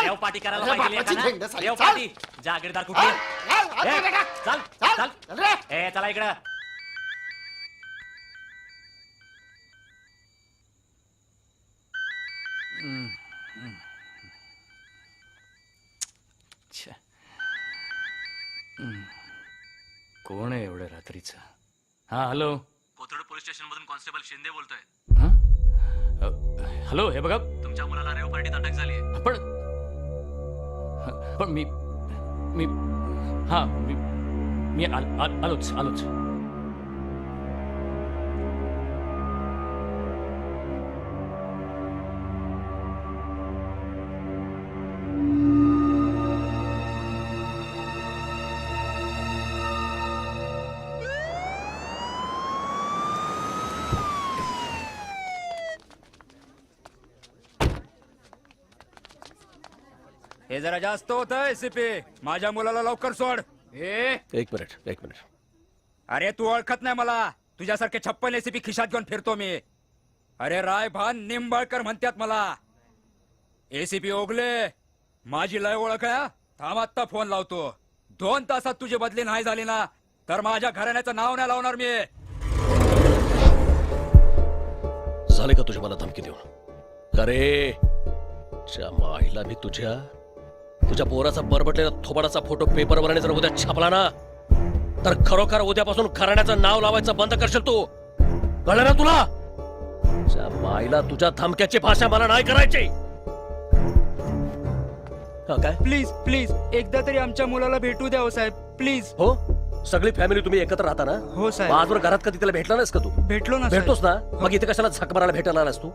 Rave party करायला पाहिजे. Rave party जागीरदार कुठे? चल चल ए चला इकडं. कोण आहे एवढ्या रात्रीचं? हा हॅलो, कोथरूड पोलीस स्टेशन मधून कॉन्स्टेबल शिंदे बोलतोय. हॅलो, हे बघा तुमच्या मुलाला रेव पार्टीत अटक झाली आहे. पण मी मी हा मी मी आलोच. हे जरा जास्त होतं एसीपी. माझ्या मुलाला लवकर सोड. एक मिनिट. अरे तू ओळखत नाही मला. तुझ्यासारखे 56 एसीपी खिशात घेऊन फिरतो मी. अरे रायभान निंबाळकर म्हणतात मला. एसीपी ओगले माझी लय ओळख आहे. थांब आत्ता फोन लावतो. 2 तासात तुझी बदली नाही झाली ना तर माझ्या घराण्याचं नाव नाही लावणार मी. झाले का तुझ्या मला धमकी देऊन? अरे माईला मी तुझ्या पोराचा बरबटलेला थोबाडाचा फोटो पेपरवर जर उद्या छापला ना तर खरोखर उद्यापासून घराण्याचं नाव लावायचं बंद करशील तू. कळलं ना तुला? माईला तुझ्या धमक्याची भाषा मला नाही करायची. काय प्लीज एकदा तरी आमच्या मुलाला भेटू द्या हो साहेब, प्लीज. हो, सगळी फॅमिली तुम्ही एकत्र राहता ना? हो साहेब. आजवर घरात कधी त्याला भेटला नाहीस का तू? भेटतोस ना, मग इथे कशाला झक मारायला भेटायला आलास तू?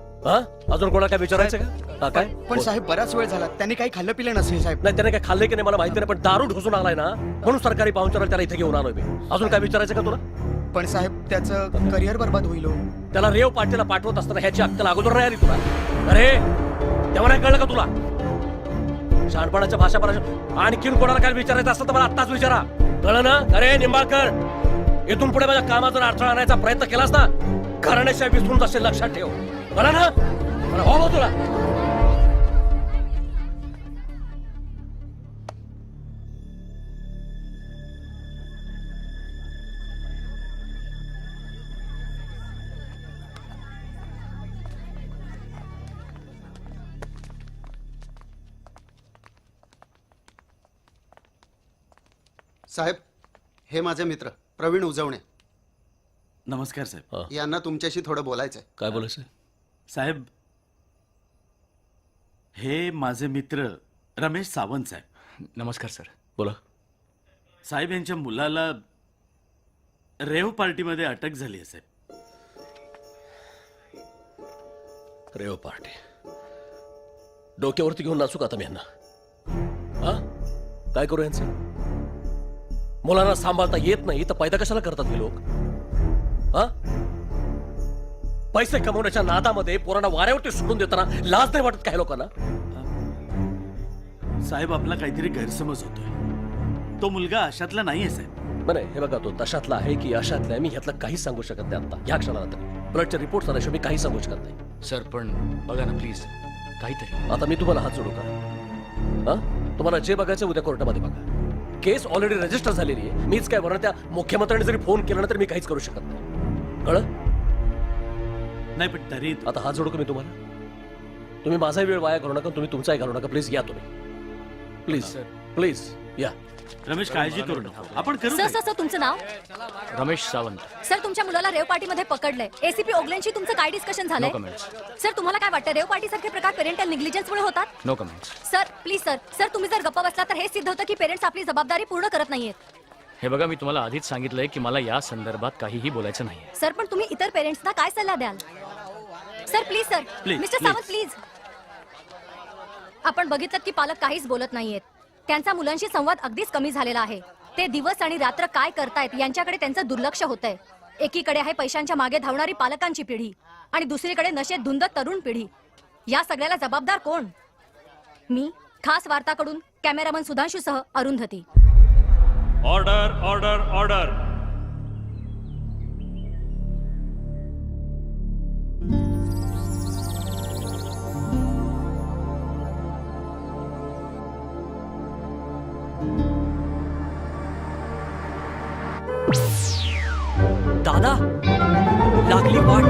अजून कोणाला काय विचारायचं का? काय पण साहेब बराच वेळ झाला, त्यांनी काही खाल्लं पिलं नसेल साहेब. नाही, त्याने काय खाल्लंय की नाही मला माहिती नाही, पण दारू ढोसून आलाय ना म्हणून सरकारी पाहुणचाराला त्याला इथे घेऊन आलोय मी. अजून काय विचारायचं का तुला? पण साहेब त्याचं करिअर बर्बाद होईल. त्याला रेव पार्टीला पाठवत असताना ह्याची अक्कल अगोदर नाही आली तुला? अरे तेव्हा नाही कळलं का तुला? शहाणपणाच्या भाषा बरा. आणखीन कोणाला काय विचारायचं असलं तर मला आत्ताच विचारा. कळलं ना? अरे निंबाळकर, इथून पुढे माझ्या कामाचा अडथळा आणायचा प्रयत्न केलास ना घराण्याशिवाय विसरून असेल, लक्षात ठेव. कळलं ना? हो तुला. साहेब, हे माझे मित्र प्रवीण उजवणे. नमस्कार साहेब. यांना तुमच्याशी थोडं बोलायचंय. काय बोलायचं साहेब? हे माझे मित्र रमेश सावंत साहेब. नमस्कार सर. बोला. साहेब यांच्या मुलाला रेव पार्टीमध्ये अटक झाली आहे साहेब. Rave party? डोक्यावरती घेऊन नाचू का आता मी यांना? काय करू यांचं? मुलांना सांभाळता येत नाही तर पैदा कशाला करतात हे लोक? पैसे कमवण्याच्या नादामध्ये पोरांना वाऱ्यावरती सोडून देताना लाज नाही वाटत काही लोकांना? साहेब आपला काहीतरी गैरसमज होतोय. तो मुलगा अशातला नाहीये साहेब. नाही, हे बघा, तो तशातला आहे की अशातला आहे मी ह्यातलं काहीच सांगू शकत नाही आता. ह्या क्षणाला तरी ब्लडचे रिपोर्ट आल्याशिवाय मी काही सांगू शकत नाही. सर पण बघा ना प्लीज काहीतरी. आता मी तुम्हाला हात जोडू का? तुम्हाला जे बघायचं उद्या कोर्टामध्ये बघा. केस ऑलरेडी रजिस्टर झालेली आहे. मीच काय बरं त्या मुख्यमंत्र्यांनी जरी फोन केला ना तर मी काहीच करू शकत नाही. कळलं? नाही पण तरी आता हात जोडू का मी तुम्हाला? तुम्ही माझाही वेळ वाया घालू नका, तुम्ही तुमचाही घालू नका. प्लीज या तुम्ही. प्लीज या. रमेश काळजी करू नका, आपण करू. सर तुमचं नाव? रमेश सावंत. सर तुमच्या मुलाला रेव पार्टीमध्ये पकडलंय. एसीपी ओगलेंशी तुमचं काय डिस्कशन झालंय? No comments. सर तुम्हाला काय वाटतं रेव पार्टी सारखे प्रकार पेरेंटल निग्लिजन्स मुळे होतात? No comments. Sir please sir तुम्ही जर गप्पा बसला तर हे सिद्ध होतं की पेरेंट्स आपली जबाबदारी पूर्ण करत नाहियेत. हे बघा, मी तुम्हाला आधीच सांगितलंय की मला या संदर्भात काहीही बोलायचं नाहीये. सर पण तुम्ही इतर पेरेंट्सना काय सल्ला द्याल? Sir please sir. Mister Sawant please. आपण बघितलं की पालक काहीच बोलत नाहीयेत. त्यांचा मुलांशी संवाद अगदीच कमी झालेला आहे. ते दिवस आणि रात्र काय करतायत यांच्याकडे त्यांचं दुर्लक्ष होतंय. एकीकडे आहे पैशांच्या मागे धावणारी पालकांची पिढी आणि दुसरीकडे नशेत धुंद तरुण पिढी. या सगळ्याला जबाबदार कोण? मी खास वार्ताकडून कॅमेरामन सुधांशूसह अरुंधती. Order order order. दादा लागली वाट.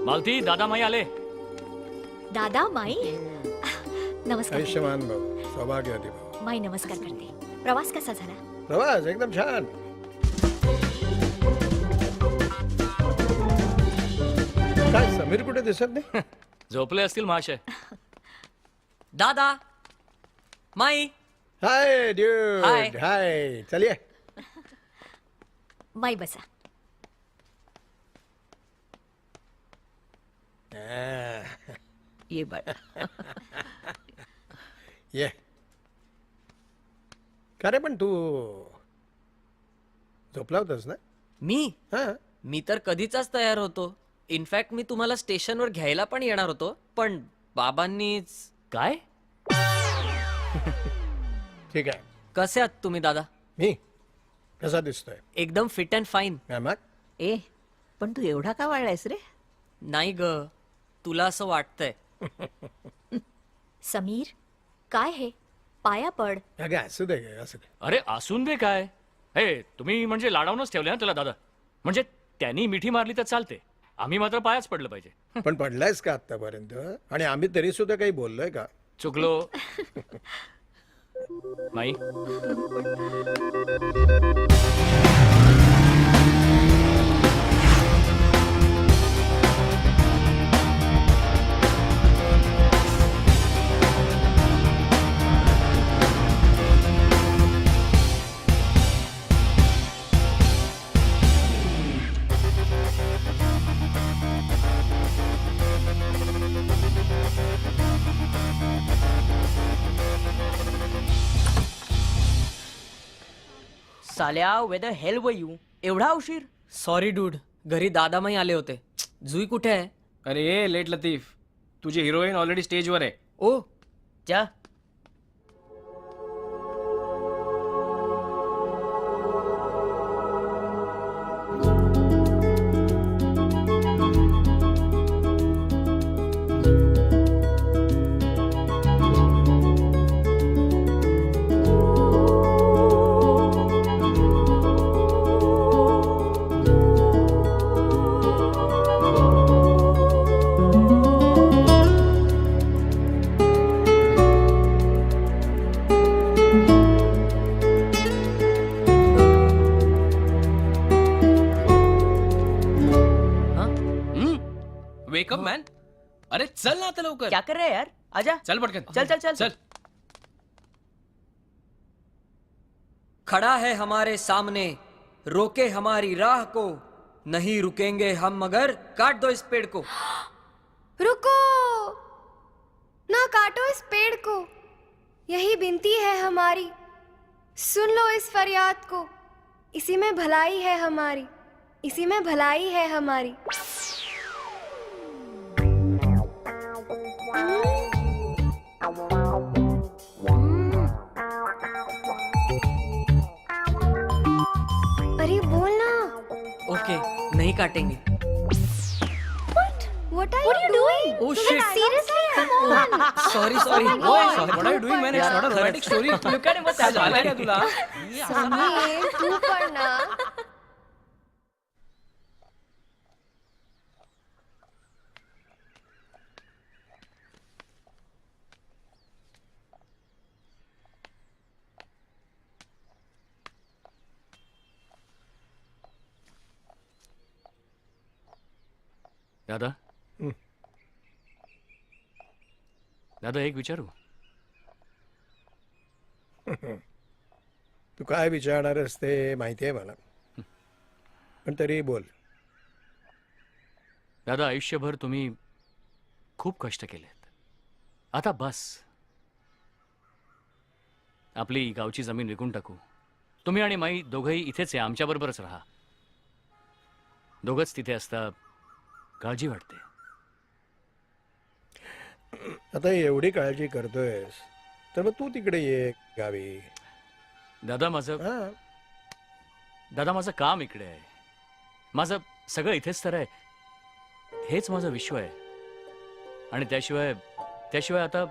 मालती दादा माई आले. दादा माई नमस्कार. आयुष्यमान भाऊ सौभाग्यवती भाऊ. माई नमस्कार करते. प्रवास कसा झाला? प्रवास एकदम छान. काय समीर कुठे दिसत नाही? झोपले असतील महाशय. दादा माई. हाय Hi. ड्यूड. हाय चलिए. माई बसा. ये बाळा. ये का रे पण तू झोपला होतास ना? मी हा मी तर कधीचाच तयार होतो. इनफॅक्ट मी तुम्हाला स्टेशनवर घ्यायला पण येणार होतो, पण बाबांनीच. काय? ठीक आहे. कसे आहात तुम्ही दादा? मी कसा दिसतोय? एकदम फिट अँड फाईन. काय मग? ए पण तू एवढा का वाढलायस रे? नाही ग, तुला असं वाटतंय. समीर काय हे पाया पड. अगं असू दे ग, असू दे. अरे असून दे काय. हे तुम्ही म्हणजे लाडावूनच ठेवले ना त्याला दादा. म्हणजे त्यांनी मिठी मारली तर चालते, आम्ही मात्र पायाच पडलं पाहिजे. पण पडलायस का आतापर्यंत? आणि आम्ही तरी सुद्धा काही बोललोय का? चुकलो. माई साल्या वेद हेल व यू एवढा उशीर? सॉरी डूड, घरी दादामाई आले होते. जुई कुठे आहे? अरे लेट लतीफ, तुझी हिरोईन ऑलरेडी स्टेजवर आहे. ओ जा. Wake up man. अरे चल ना आता लवकर. क्या कर रहे हैं यार? आजा. चल पटकन. चल चल चल चल. खड़ा है हमारे सामने, रोके हमारी राह को, नहीं रुकेंगे हम मगर काट दो इस पेड़ को. रुको ना, काटो इस पेड़ को, यही विनती है हमारी. सुन लो इस फरियाद को, इसी में भलाई है हमारी, इसी में भलाई है हमारी. अरे बोल ना. ओके, नहीं काटेंगे. What are you doing? Oh shit. Seriously, come on. Sorry sorry. What are you doing man? It's not a romantic story. Look at him, what's happening? झालं का तुला? समीर तू पण ना. दादा. दादा एक विचारू. तू काय विचारणारस ते माहिती आहे मला, पण तरी बोल. दादा आयुष्यभर तुम्ही खूप कष्ट केलेत. आता बस. आपली गावची जमीन विकून टाकू. तुम्ही आणि माई दोघंही इथेच आहे, आमच्याबरोबरच राहा. दोघंच तिथे असता काळजी वाटते. आता एवढी काळजी करतोयस तर मग तू तिकडे ये गावी. दादा माझं हा. दादा माझं काम इकडे आहे. माझं सगळं इथेच तर आहे. हेच माझं विश्व आहे. आणि त्याशिवाय त्याशिवाय आता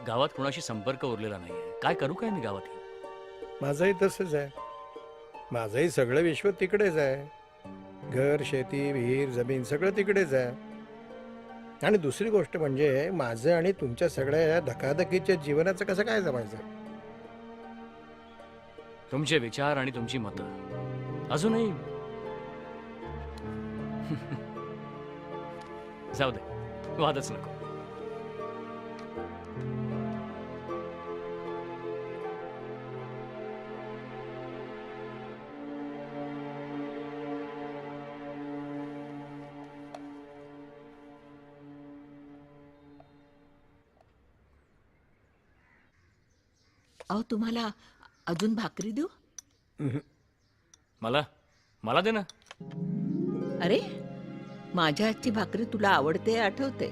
गावात कोणाशी संपर्क उरलेला नाहीये. काय करू काय मी गावात येऊन? माझंही तसंच आहे. माझंही सगळं विश्व तिकडेच आहे. घर, शेती, विहीर, जमीन सगळं तिकडेच आहे. आणि दुसरी गोष्ट म्हणजे माझं आणि तुमच्या सगळ्या या धकाधकीच्या जीवनाचं कसं काय जमायचं? तुमचे विचार आणि तुमची मतं अजूनही जाऊ दे, वादच नको. अहो तुम्हाला अजून भाकरी देऊ? मला मला दे ना. अरे माझ्या हातची भाकरी तुला आवडते आठवते.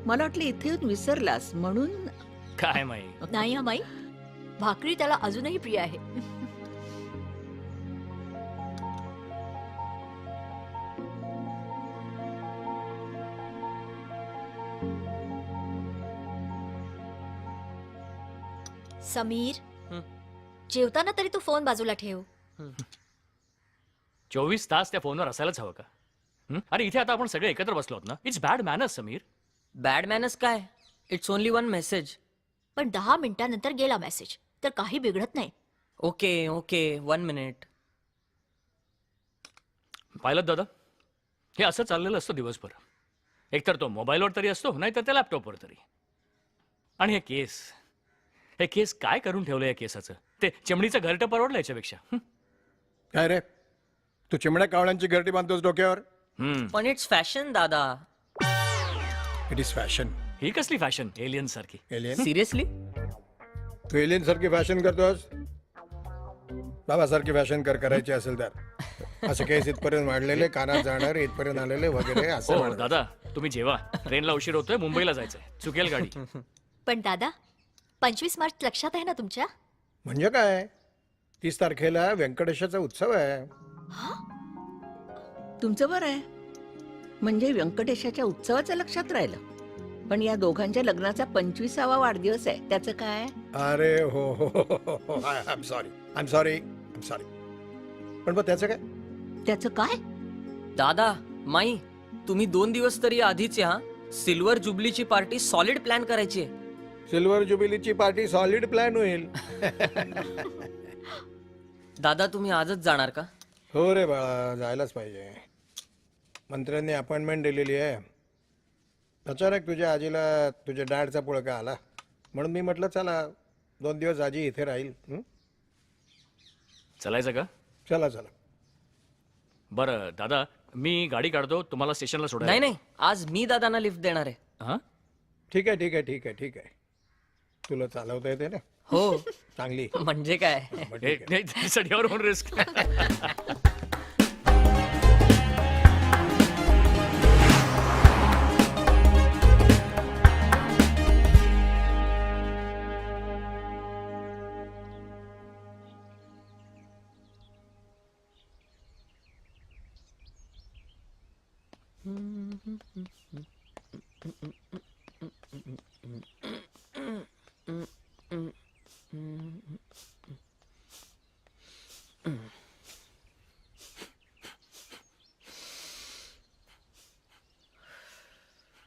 मला वाटलं इथे येऊन विसरलास म्हणून. काय माई. नाही हा माई, भाकरी त्याला अजूनही प्रिय आहे. समीर, जेवताना तरी तू फोन बाजूला ठेव. 24 तास त्या फोनवर असायलाच हवं का? अरे इथे आता आपण सगळे एकत्र बसलो आहोत ना. It's bad manners Sameer. Bad manners काय? It's only one message. पण 10 मिनिटांनंतर गेला मेसेज तर काही बिघडत नाही. Okay okay 1 minute. पाहिलं दादा, हे असं चाललेलं असतं दिवसभर. एकतर तो मोबाईलवर तरी असतो, नाहीतर त्या लॅपटॉपवर तरी. आणि हे केस काय करून ठेवलं या केसाचं? ते चिमणीचं घरटं परवडलं याच्यापेक्षा. काय रे, तू चिमण्या कावळ्यांची घरटी बांधतोस डोक्यावर? पण इट्स फॅशन दादा. It is fashion. ही कसली फॅशन एलियन सारखी? एलियन? सिरियसली? तू एलियन सारखी फॅशन करतोस? बाबासारखी फॅशन करायची असेल तर असं केस इथपर्यंत वाढलेले, कानात जाणार, इथपर्यंत आलेले वगैरे असं हो वाढ. दादा, तुम्ही जेवा. ट्रेनला उशीर होतोय, मुंबईला जायचंय. चुकेल गाडी. पण दादा, 25 मार्च लक्षात आहे ना तुमच्या? म्हणजे काय, 30 तारखेला व्यंकटेशाचा उत्सव आहे. तुमचं बरं आहे. म्हणजे व्यंकटेशाच्या उत्सवाचं लक्षात राहिलं. पण या दोघांच्या लग्नाचा 25वा वाढदिवस आहे, त्याचं काय? अरे हो हो आय एम सॉरी. पण मग त्याचं काय? त्याचं काय? दादा माई, तुम्ही 2 दिवस तरी आधीच या. सिल्वर जुबलीची पार्टी सॉलिड प्लॅन करायची आहे. सिल्वर जुबिलीची पार्टी सॉलिड प्लॅन होईल. दादा तुम्ही आजच जाणार का? हो रे बाळा, जायलाच पाहिजे. मंत्र्यांनी अपॉइंटमेंट दिलेली आहे. अचानक तुझ्या आजीला तुझ्या डॅडचा पुळका आला, म्हणून मी म्हटलं चला 2 दिवस आजी इथे राहील. चलायचं का? चला. बरं दादा, मी गाडी काढतो, तुम्हाला स्टेशनला सोडायला. नाही आज मी दादांना लिफ्ट देणार आहे. हा? ठीक आहे. तुला चालवता येते ना? हो. चांगली. म्हणजे काय? मग ठीक आहे. नाही त्यासाठी यावर risk.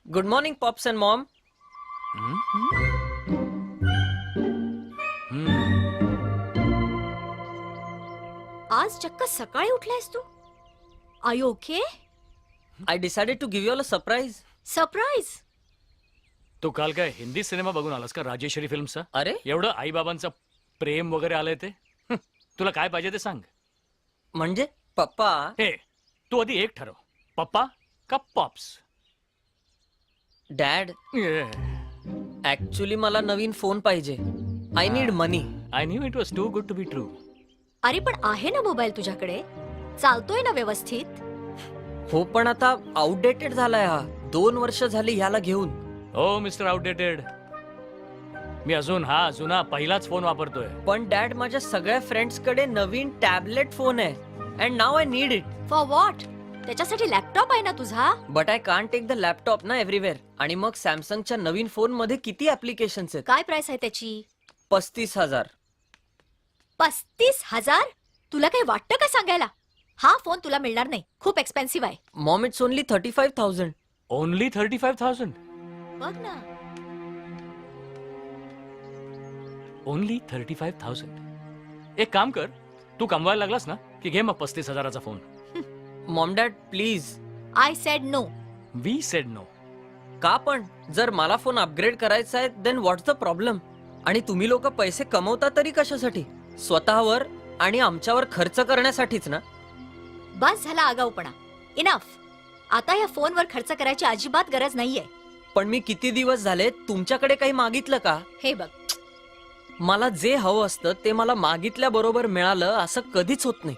Good morning pops and mom. आज चक्क सकाळी उठलायस तू? Are you okay? I decided to give you a surprise. Surprise? तू काल काय हिंदी सिनेमा बघून आलास का? राजेश्वरी फिल्मचा? अरे एवढं आईबाबांचं प्रेम वगैरे आलंय ते. तुला काय पाहिजे ते सांग. म्हणजे पप्पा. हे तू आधी एक ठरव, पप्पा का पॉप्स? डॅड ऍक्च्युली मला नवीन फोन पाहिजे. I need money. I knew it was too good to be true. अरे पण आहे ना मोबाईल तुझ्याकडे, चालतोय ना व्यवस्थित? हो पण आता आउटडेटेड झालाय हा. 2 वर्ष झाली ह्याला घेऊन. हो मिस्टर आउटडेटेड. मी अजून हा जुना पहिलाच फोन वापरतोय. पण डॅड माझ्या सगळ्या फ्रेंड्स कडे नवीन टॅबलेट फोन आहे and now I need it. For what? त्याच्यासाठी लॅपटॉप आहे ना तुझा. But I can't take the laptop ना एव्हरीवेअर. आणि मग सॅमसंगच्या नवीन फोन मध्ये किती ऍप्लिकेशन्स आहेत. काय प्राइस आहे त्याची? 35,000. 35,000? तुला काही वाटतं का सांगायला? हा फोन तुला मिळणार नाही, खूप एक्सपेन्सिव्ह आहे. Maugham it's only 35,000. ओनली 35,000. बघ ना. ओनली 35,000. एक काम कर, तू कमवायला लागलास ना की घे मग 35,000चा phone. Mom dad please. I said no. We said no. का पण? जर मला फोन अपग्रेड करायचा आहे देन व्हॉट्स द प्रॉब्लेम? आणि तुम्ही लोक पैसे कमवता तरी कशासाठी? स्वतःवर आणि आमच्यावर खर्च करण्यासाठीच ना. बस झाला आगाऊपणा. इनफ. आता या फोनवर खर्च करायची अजिबात गरज नाहीये. पण मी किती दिवस झाले तुमच्याकडे काही मागितलं का? हे बघ, मला जे हवं असतं ते मला मागितल्या बरोबर मिळालं असं कधीच होत नाही.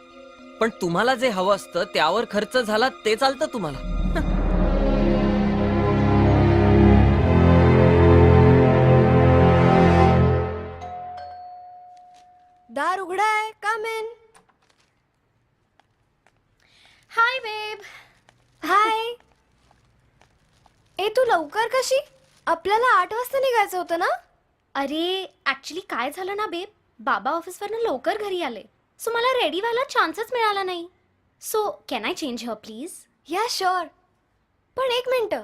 पण तुम्हाला जे हवं असतं त्यावर खर्च झाला ते चालतं तुम्हाला. दार उघडाय. कम इन. हाय बेब. हाय. ए तू लवकर कशी? आपल्याला 8 वाजता निघायचं होतं ना. अरे ऍक्च्युली काय झालं ना बेब, बाबा ऑफिसवरनं लवकर घरी आले, सो मला रेडी व्हायला चान्सच मिळाला नाही. So can I change her please? या शुअर. पण एक मिनिट,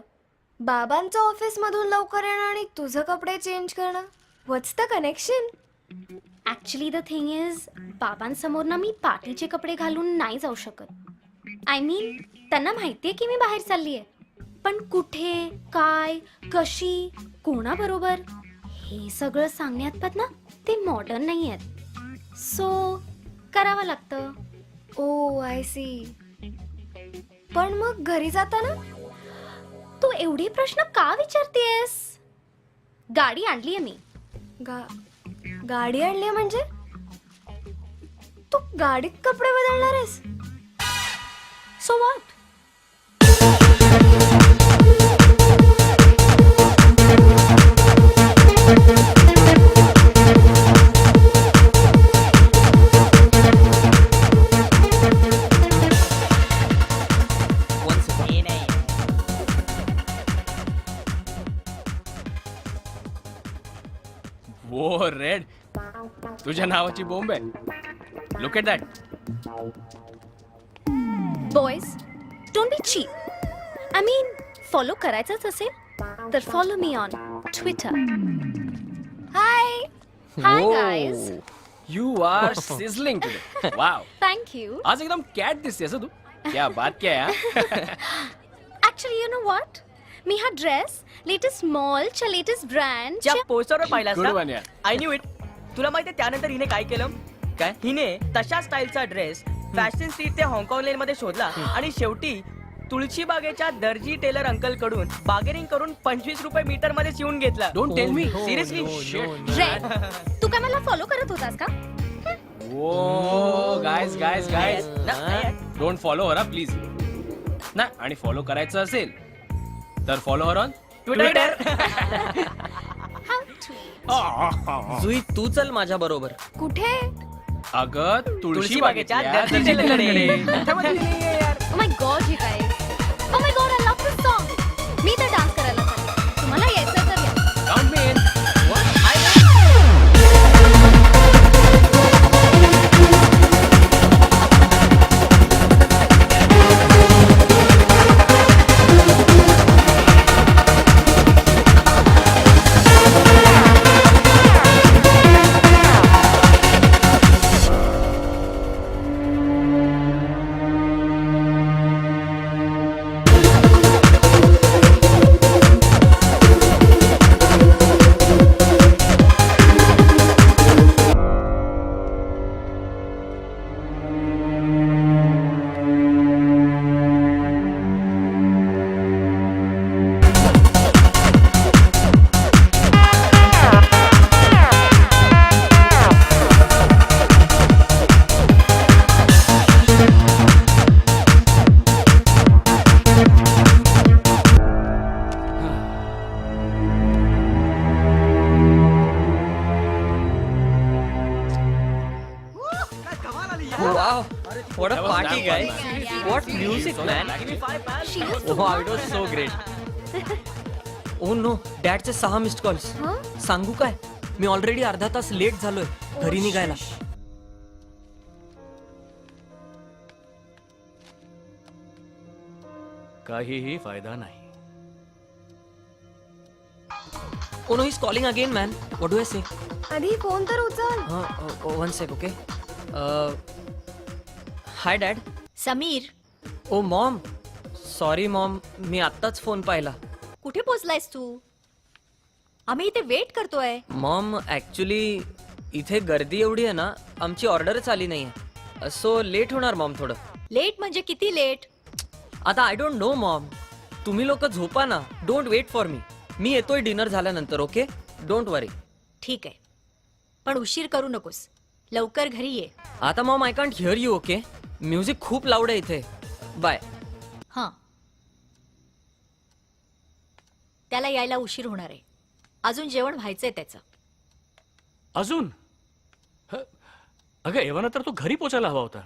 बाबांचं ऑफिस मधून लवकर येणं आणि तुझं कपडे चेंज करणं, what's the connection? Actually the thing is, बाबांसमोर ना मी पार्टीचे कपडे घालून नाही जाऊ शकत. आय मीन त्यांना माहितीये की मी बाहेर चाललीये, पण कुठे, काय, कशी, कोणाबरोबर हे सगळं सांगण्यात पण ना ते मॉडर्न नाही आहेत. सो करावं लागतं. ओ आय सी. पण मग घरी जाताना? तू एवढे प्रश्न का विचारतेस? गाडी आणलीये मी. गाडी आणली म्हणजे? तू गाडीत कपडे बदलणार आहेस? So what? वो रेड, तुझ्या नावाची बॉम्ब आहे. Look at that. Boys don't be cheap. I mean follow करायचंच असेल तर follow me on Twitter. Hi. Hi guys. You are sizzling today. Wow. Thank you. आज एकदम कॅट दिसतेस तू. क्या बात क्या है. ऍक्च्युली यू नो व्हॉट, मी हा ड्रेस लेटेस्ट मॉलच्या लेटेस्ट ब्रँडच्या पोस्टरवर पाहिलास गुड वन यार. I knew it. तुला माहितीये त्यानंतर हिने काय केलं? काय? हिने तशा स्टाईलचा ड्रेस फॅशन स्ट्रीट ते हाँगकाँग लेन मध्ये शोधला आणि शेवटी तुळशी बागेच्या दर्जी टेलर अंकल कडून बार्गेनिंग करून 25 रुपये मीटर मध्ये शिवून घेतला. Don't tell me. Seriously. Red, तू काय मला फॉलो करत होतास का? Oh guys guys guys, don't follow her please. ना, आणि फॉलो करायचं असेल तर follow her on Twitter. Jui तू चल माझ्या बरोबर. कुठे? अगं तुळशी बागेच्या बागेच्या दर्जी दर्जी टेलरकडे. टेलरकडे. Oh my god, you guys. Oh my god, I love this song. मी तर डान्स करायला चालले. तुम्हाला यायचं तर या. Count me in. Wow, what a party, guys. What music, man. Wow, it was so great. Oh no, डॅडचे 6 missed calls. सांगू काय, मी already अर्धा तास लेट झालोय घरी निघायला. काहीही फायदा नाही. Oh no, he's calling again, man. What do I say? आधी फोन तर उचल. One sec, okay. Hi, Dad. Sameer, Oh, Mom. Sorry, Mom. मी आत्ताच फोन पाहिला. कुठे पोचलायस तू? आम्ही इथे वेट करतोय. मॉम ऍक्च्युली इथे गर्दी एवढी आहे ना, आमची ऑर्डरच आली नाहीये. सो लेट होणार मॉम थोडं. लेट म्हणजे किती लेट? आता आय डोंट नो मॉम. तुम्ही लोक झोपा ना. Don't wait for me. मी येतोय डिनर झाल्यानंतर. Okay, don't worry. ठीक आहे, पण उशीर करू नकोस. लवकर घरी ये. आता mom I can't hear you. Okay, music खूप लाऊड आहे इथे. बाय. हां, त्याला यायला उशीर होणार आहे. अजून जेवण व्हायचंय त्याचं. अजून अगं एव्हाना तर तो घरी पोचायला हवा होता.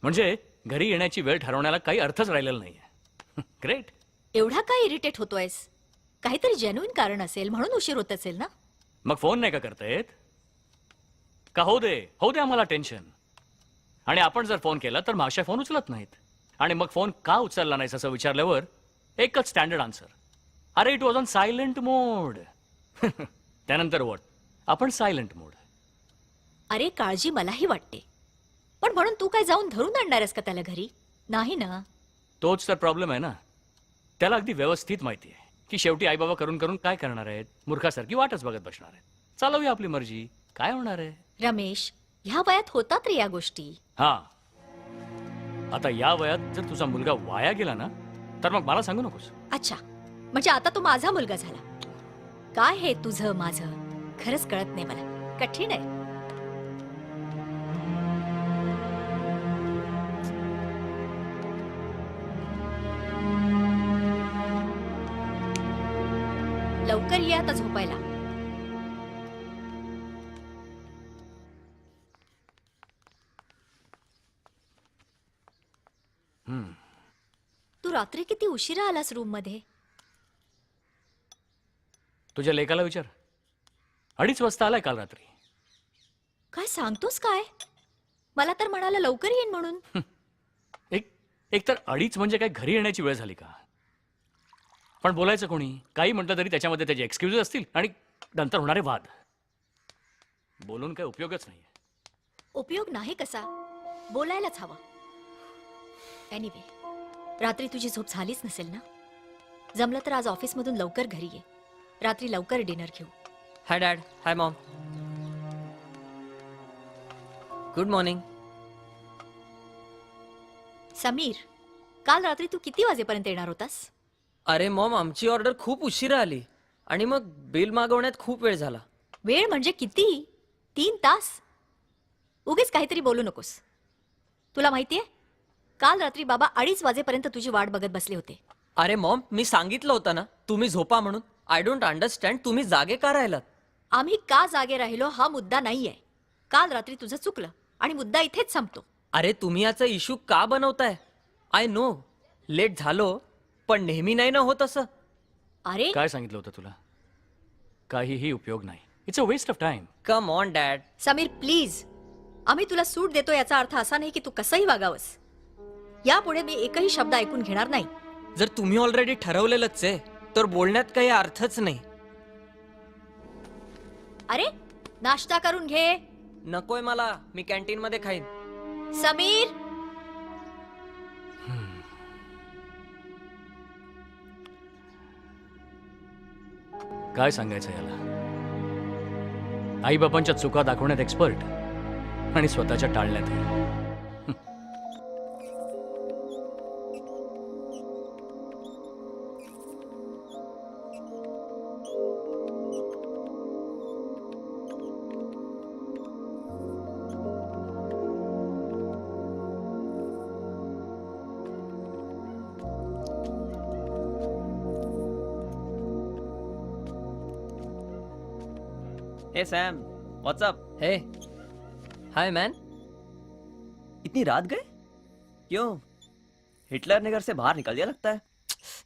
म्हणजे घरी येण्याची वेळ ठरवण्याला काही अर्थच राहिलेला नाहीये. ग्रेट. एवढा काय इरिटेट होतोयस? काहीतरी जेन्युइन कारण असेल म्हणून उशीर होत असेल ना. मग फोन नाही का करता येत? का होऊ दे आम्हाला टेन्शन. आणि आपण जर फोन केला तर मावश्या फोन उचलत नाहीत. आणि मग फोन का उचलला नाहीस असं विचारल्यावर एकच स्टँडर्ड आन्सर, अरे इट वॉज ऑन सायलेंट मोड. त्यानंतर वॉट? आपण सायलेंट मोड. अरे काळजी मलाही वाटते, पण म्हणून तू काय जाऊन धरून आणणार आहेस का त्याला घरी? नाही ना. तोच तर प्रॉब्लेम आहे ना. त्याला अगदी व्यवस्थित माहिती आहे की शेवटी आईबाबा करून करून काय करणार आहेत, मूर्खासारखी वाटच बघत बसणार आहेत. चालवूया आपली मर्जी, काय होणार आहे. रमेश, ह्या वयात होतात रे या गोष्टी. हा, आता या वयात जर तुझा मुलगा वाया गेला ना तर मग मला सांगू नकोस. अच्छा, म्हणजे आता तू माझा मुलगा झाला. काय हे तुझं माझं खरंच कळत नाही मला. कठीण आहे. लवकर ये आता झोपायला. तू रात्री किती उशिरा आलास रूम मध्ये? तुझ्या लेकाला विचार. 2:30 वाजता आलाय काल रात्री. काय सांगतोस काय? मला तर म्हणाला लवकर येईन म्हणून. एक तर 2:30 म्हणजे काय घरी येण्याची वेळ झाली का? पण बोलायचं कोणी? काही म्हटलं तरी त्याच्यामध्ये त्याचे एक्सक्युजेस असतील आणि नंतर होणारे वाद. बोलून काय उपयोगच नाही. उपयोग नाही कसा? बोलायलाच हवा. एनिवे, रात्री तुझी झोप झालीच नसेल ना. जमलं तर आज ऑफिसमधून लवकर घरी ये. रात्री लवकर डिनर घेऊ. Hi dad. Hi mom. Good morning. Sameer, काल रात्री तू किती वाजेपर्यंत येणार होतास? अरे मॉम, आमची ऑर्डर खूप उशिरा आली आणि मग बिल मागवण्यात खूप वेळ झाला. वेळ म्हणजे किती? 3 तास? उगीच काहीतरी बोलू नकोस. तुला माहितीये, काल रात्री बाबा 2:30 वाजेपर्यंत तुझी वाट बघत बसले होते. अरे मॉम, मी सांगितलं होतं ना तुम्ही झोपा म्हणून. आय डोंट अंडरस्टँड तुम्ही जागे का राहिलात? आम्ही का जागे राहिलो हा मुद्दा नाहीये. काल रात्री तुझं चुकलं आणि मुद्दा इथेच संपतो. अरे तुम्ही याचा इश्यू का बनवताय? आय नो लेट झालो, पण नेहमी नाही ना होत असं. अरे काय सांगितलं होतं तुला? काहीही उपयोग नाही. It's a waste of time. Come on dad. Sameer please, आम्ही तुला सूट देतो याचा अर्थ असा नाही की तू कसंही वागावंस. यापुढे मी एकही शब्द ऐकून घेणार नाही. जर तुम्ही ऑलरेडी ठरवलेलंच आहे तर बोलण्यात काही अर्थच नाही. अरे नाश्ता करून घे. नकोय मला, मी कॅन्टीन मध्ये खाईन. समीर, काय सांगायचं याला? आईबापांच्या चुका दाखवण्यात एक्सपर्ट आणि स्वतःच्या टाळण्यात. Hey Sam, what's up? Hey. Hi man. इतनी रात गए? क्यों? हिटलर ने घर से बाहर निकल दिया लगता है।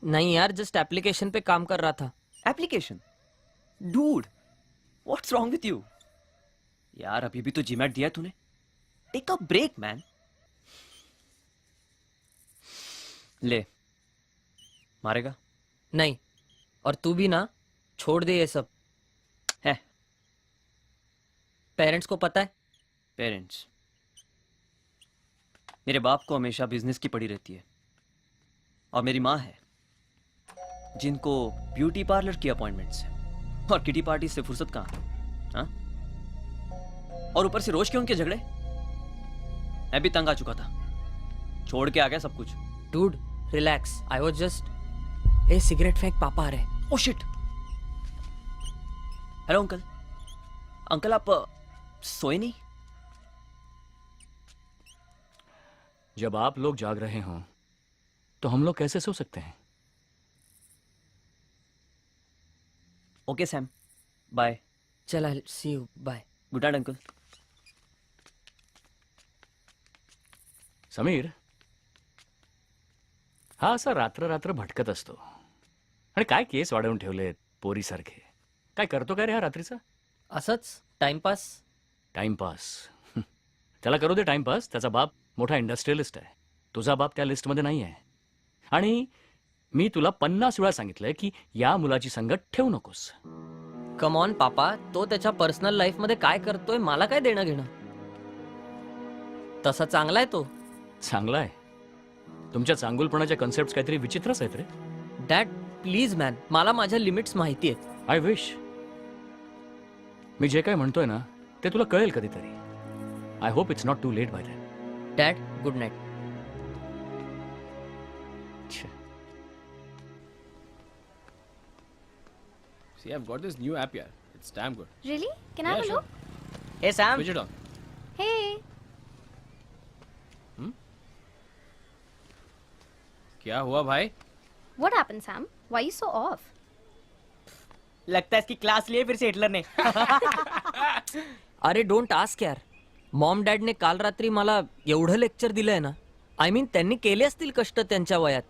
नहीं यार, जस्ट एप्लीकेशन पे काम कर रहा था. Application? Dude, what's wrong with you? यार अभी भी तो जिमैट दिया तूने. Take a break man. ले, मारेगा? नहीं, और तू भी ना, छोड़ दे ये सब. है पेरेंट्स को पता है? पेरेंट्स? मेरे बाप को हमेशा बिजनेस की पड़ी रहती है, और मेरी माँ है जिनको ब्यूटी पार्लर की अपॉइंटमेंट्स है और किटी पार्टी से फुर्सत कहाँ. हाँ? और ऊपर से रोज के उनके झगड़े. मैं भी तंग आ चुका था, छोड़ के आ गया सब कुछ. Dude relax, I was just. A cigarette फेंक, पापा आ रहे. Oh shit. Hello uncle. Uncle आप सोए नहीं? जब आप लोग जाग रहे हों तो हम लोग कैसे सो सकते हैं? Okay Sam, bye. चला, see you, bye. Good night uncle. Sameer हा असा रात्र रात्र भटकत असतो आणि काय केस वाढवून ठेवलेत पोरीसारखे. काय करतो काय रे हा रात्रीचा? असंच टाइमपास. टाइमपास. त्याला करू दे टाइमपास. त्याचा बाप मोठा इंडस्ट्रियलिस्ट आहे. तुझा बाप त्या लिस्टमध्ये नाही आहे. आणि मी तुला 50 वेळा सांगितलंय की या मुलाची संगत ठेवू नकोस. कम ऑन पापा, तो त्याच्या पर्सनल लाईफ मध्ये काय करतोय मला काय देणं घेणं. तसा चांगला आहे तो. चांगला आहे. तुमच्या चांगुलपणाच्या कन्सेप्ट काहीतरी विचित्रच आहेत रे. डॅड प्लीज मॅन, मला माझ्या लिमिट्स माहिती आहेत. I wish. मी जे काय म्हणतोय ना ते तुला कळेल कधीतरी. I hope it's not too late by then. Dad good night. See, I've got this new app here. It's damn good. Really? Can I have a Yeah, look? Hey Sam. Switch it on. Hey. क्या हुआ भाई? What happened, Sam? Why are you so off? लगता है इसकी class लिए फिर से Hitler ने. अरे डोंट आस्क यार. मॉम डॅडने काल रात्री मला एवढं लेक्चर दिलंय ना. आय मीन त्यांनी केले असतील कष्ट त्यांच्या वयात,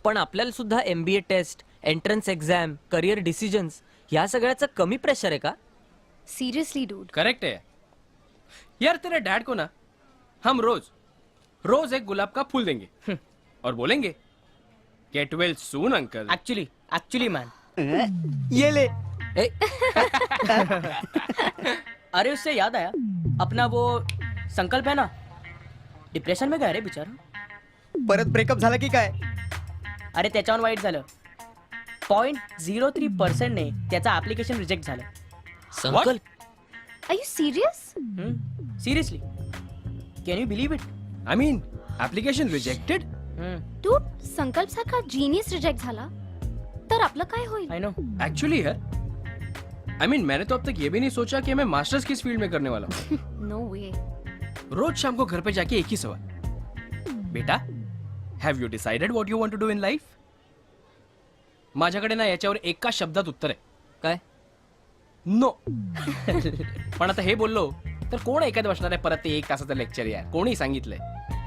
पण आपल्याला सुद्धा MBA test, entrance exam, career decisions ह्या सगळ्याचं कमी प्रेशर आहे का? Seriously, dude. करेक्ट है यार. तेरे डैड को ना हम रोज रोज एक गुलाब का फूल देंगे और बोलेंगे get well soon uncle. Actually man. ये ले. ए, अरे उससे याद आया, अपना वो संकल्प है ना, डिप्रेशन में गया रे बिचारा. परत ब्रेकअप झाला की काय? अरे त्याच्यावर वाईट झालं. 0.03% ने त्याचा ऍप्लिकेशन रिजेक्ट झालं. संकल्प. Are you serious? Seriously, can you believe it? I mean application rejected. Dude, संकल्प सारखा जीनियस रिजेक्ट झाला तर आपलं काय होईल? I know. एक्चुअली यार, आई मीन मैंने तो अब तक ये भी नहीं सोचा कि मैं मास्टर्स किस फील्ड में करने वाला हूँ. No way. रोज शाम को घर पे जाके एक ही सवाल, बेटा have you decided what you want to do in life. माझ्याकडे ना याच्यावर एका शब्दात उत्तर आहे. काय? नो. पण आता हे बोललो तर कोण ऐकत बसणार आहे परत ते 1 तासाचं लेक्चर यार. कोणी सांगितलंय.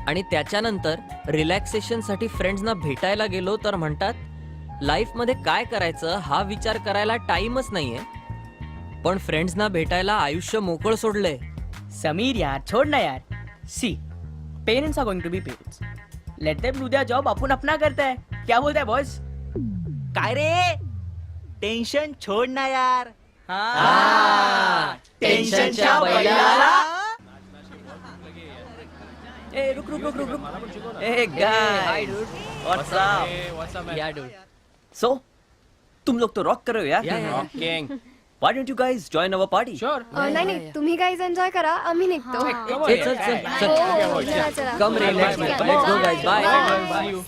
आणि त्याच्यानंतर रिलॅक्सेशन साठी फ्रेंड्सना भेटायला गेलो तर म्हणतात लाईफ मध्ये काय करायचं हा विचार करायला टाइमच नाहीये. पण फ्रेंड्सना भेटायला आयुष्य मोकळ सोडलंय. समीर यार, छोड़ ना यार. See, parents are going to be parents. Let them do their job. अपन अपना करता है. क्या बोलता है बॉस? काय रे, टेन्शन छोड ना यार. टेन्शनच्या बैलाला. ए रुक रुक रुक रुक रुक. ए गाइस, व्हाट्स अप? या डूड. सो तुम लोग तो रॉक कर रहे हो यार. रॉकिंग. व्हाई don't you guys join our party? Sure. नाही नाही, तुम्ही गाईज एन्जॉय करा, आम्ही निघतो. ए, चल चल चल. चला चला. कम रे, let's go guys. Bye.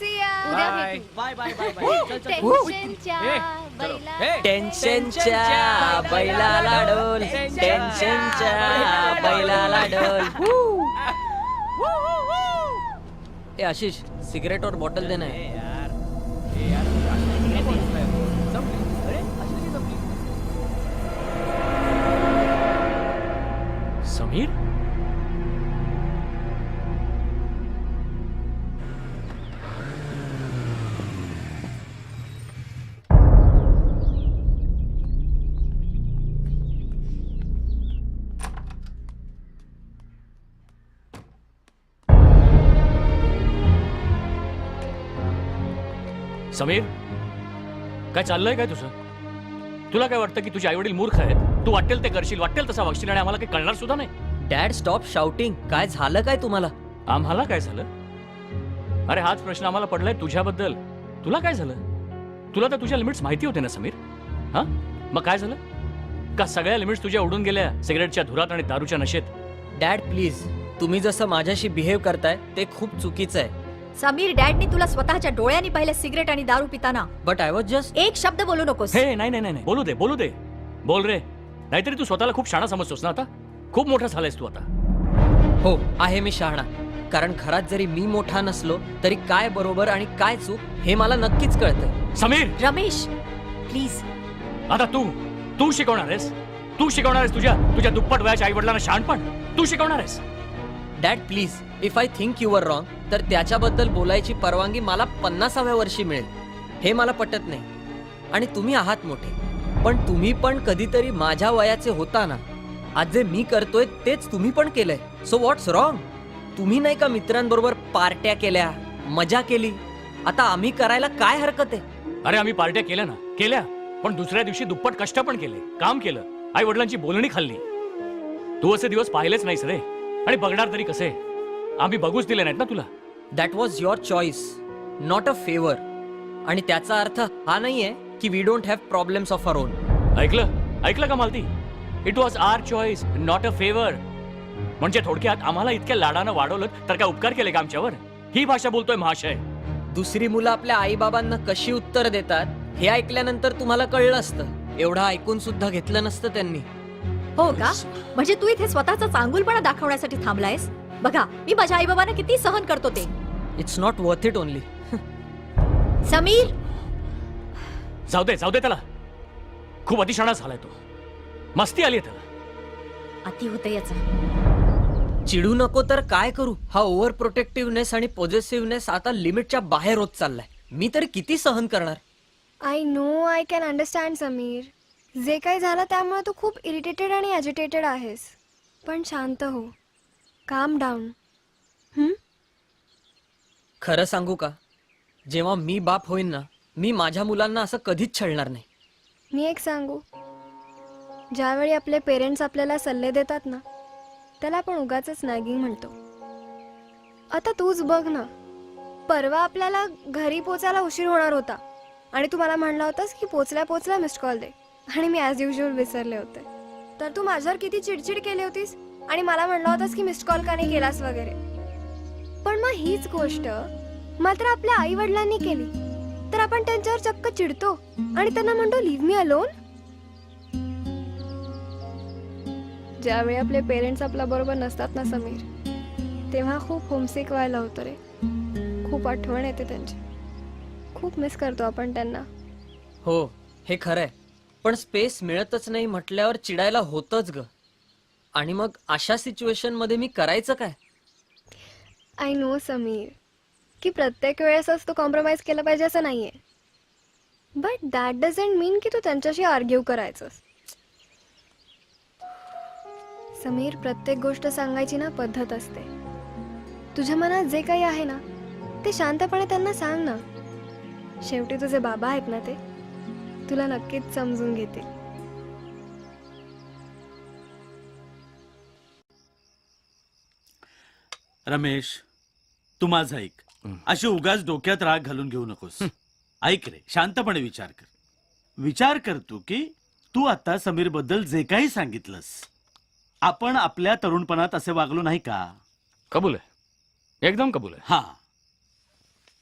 See ya. उद्या बाय. भेटू. Bye bye bye bye. टेन्शनच्या बैला. टेन्शनच्या बैलाला डोल, टेन्शनच्या बैलाला डोल. ए आशिष, सिगरेट और बॉटल देना है. समीर समीर, काय चाललंय काय तुझं? तुला काय वाटतं की तुझे आई वडील मूर्ख आहेत? तू वाटेल ते करशील, वाटेल तसा वागशील आणि आम्हाला काही कळणार सुद्धा नाही? Dad stop shouting. काय झालं काय तुम्हाला? आम्हाला काय झालं? अरे हाच प्रश्न आम्हाला पडलाय तुझ्याबद्दल. तुला काय झालं? तुला तर तुझ्या लिमिट्स माहिती होते ना समीर. हा, मग काय झालं? का सगळ्या लिमिट्स तुझ्या उडून गेल्या सिगरेटच्या धुरात आणि दारूच्या नशेत? डॅड प्लीज, तुम्ही जसं माझ्याशी बिहेव करताय ते खूप चुकीचं आहे. समीर, डॅडनी तुला स्वतःच्या डोळ्यांनी पाहिलं सिगरेट आणि दारू पिताना. But I was just. एक शब्द बोलू नकोस. हे नाही नाही नाही नाही. बोलू दे, बोलू दे. बोल रे. नाहीतरी तू स्वतःला खूप शहाणा समजतोस ना आता. खूप मोठा झालायस तू आता. हो, आहे मी शहाणा. कारण घरात जरी मी मोठा नसलो तरी काय बरोबर आणि काय चूक हे मला नक्कीच कळतंय. समीर, रमेश प्लीज. आता तू शिकवणार आहेस? तू शिकवणार आहेस तुझ्या दुप्पट वयाच्या आई वडिलांना शहाणपण? तू शिकवणार आहेस? Dad please, if I think you are wrong तर त्याच्याबद्दल बोलायची परवानगी मला 50व्या वर्षी मिळेल. हे मला पटत नाही. आणि तुम्ही आहात मोठे, पण तुम्ही पण कधीतरी माझ्या वयाचे होता ना. आज जे मी करतोय तेच तुम्ही पण केलंय. सो व्हॉट्स रॉंग? तुम्ही नाही का मित्रांबरोबर पार्ट्या केल्या, मजा केली? आता आम्ही करायला काय हरकत आहे? अरे आम्ही पार्ट्या केल्या ना, केल्या. पण दुसऱ्या दिवशी दुप्पट कष्ट पण केले, काम केलं, आई वडिलांची बोलणी खाल्ली. तू असे दिवस पाहिलेच नाहीस रे. आणि बघणार तरी कसे? आम्ही बघूच दिले नाहीत ना तुला. That was your choice, not a favour. आणि त्याचा अर्थ हा नाहीये की we don't have problems of our own. ऐकलं का Malti? It was our choice, not a favour. म्हणजे थोडक्यात आम्हाला इतक्या लाडानं वाढवलं तर काय उपकार केले का आमच्यावर? ही भाषा बोलतोय महाशय. दुसरी मुलं आपल्या आई बाबांना कशी उत्तर देतात हे ऐकल्यानंतर तुम्हाला कळलं असतं. एवढं ऐकून सुद्धा घेतलं नसतं त्यांनी. हो का? म्हणजे तू इथे स्वतःचा चांगुलपणा दाखवण्यासाठी थांबलायस? बघा, मी माझ्या आई बाबांना किती सहन करतो ते. It's not worth it only. Sameer, जाऊ दे त्याला. खूप अतिशहाणा झालाय तो. मस्ती आली त्याला. अति होते याचा. चिडू नको तर काय करू? हा ओव्हर प्रोटेक्टिव्हनेस आणि पॉझिटिव्हनेस आता लिमिटच्या बाहेर होत चाललाय. मी तर किती सहन करणार? I know, I can understand Sameer. जे काही झालं त्यामुळे तू खूप इरिटेटेड आणि ॲजिटेटेड आहेस. पण शांत हो, काम डाऊन. खरं सांगू का, जेव्हा मी बाप होईन ना, मी माझ्या मुलांना असं कधीच छळणार नाही. मी एक सांगू, ज्यावेळी आपले पेरेंट्स आपल्याला सल्ले देतात ना, त्याला आपण उगाचच नॅगिंग म्हणतो. आता तूच बघ ना, परवा आपल्याला घरी पोचायला उशीर होणार होता आणि तू मला म्हणला होतास की पोचल्या मिस्ड कॉल दे, आणि मी ॲज युजल विसरले होते. तर तू माझ्यावर किती चिडचिड केली होतीस आणि मला म्हणला होतास की मिस्ड कॉल का नाही केलास वगैरे. पण मग हीच गोष्ट मात्र आपल्या आई वडिलांनी केली तर आपण त्यांच्यावर चक्क चिडतो आणि त्यांना म्हणतो लिव्ह मी अलोन. ज्यावेळी आपले पेरेंट्स आपल्या बरोबर नसतात ना समीर, तेव्हा खूप होमसिक व्हायला होतं रे. खूप आठवण येते त्यांची. खूप मिस करतो आपण त्यांना. हो, हे खरंय. पण स्पेस मिळतच नाही म्हटल्यावर चिडायला होतच ग. आणि मग अशा सिच्युएशन मध्ये मी करायचं काय? आय नो समीर, की प्रत्येक वेळेसच तू कॉम्प्रोमाइज केलं पाहिजे असं नाहीये. बट दॅट डझंट मीन की तू त्यांच्याशी आर्ग्यू करायचंस. समीर, प्रत्येक गोष्ट सांगायची ना पद्धत असते. तुझ्या मनात जे काही आहे ना ते शांतपणे त्यांना सांग ना. शेवटी तुझे बाबा आहेत ना, ते तुला नक्कीच समजून घेतील. रमेश, तू माझं ऐक. अशी उगाच डोक्यात राग घालून घेऊ नकोस. ऐक रे, शांतपणे विचार कर तू की तू आता समीर बद्दल जे काही सांगितलंस, आपण आपल्या तरुणपणात असे वागलो नाही का? कबूल आहे, एकदम कबूल आहे. हा,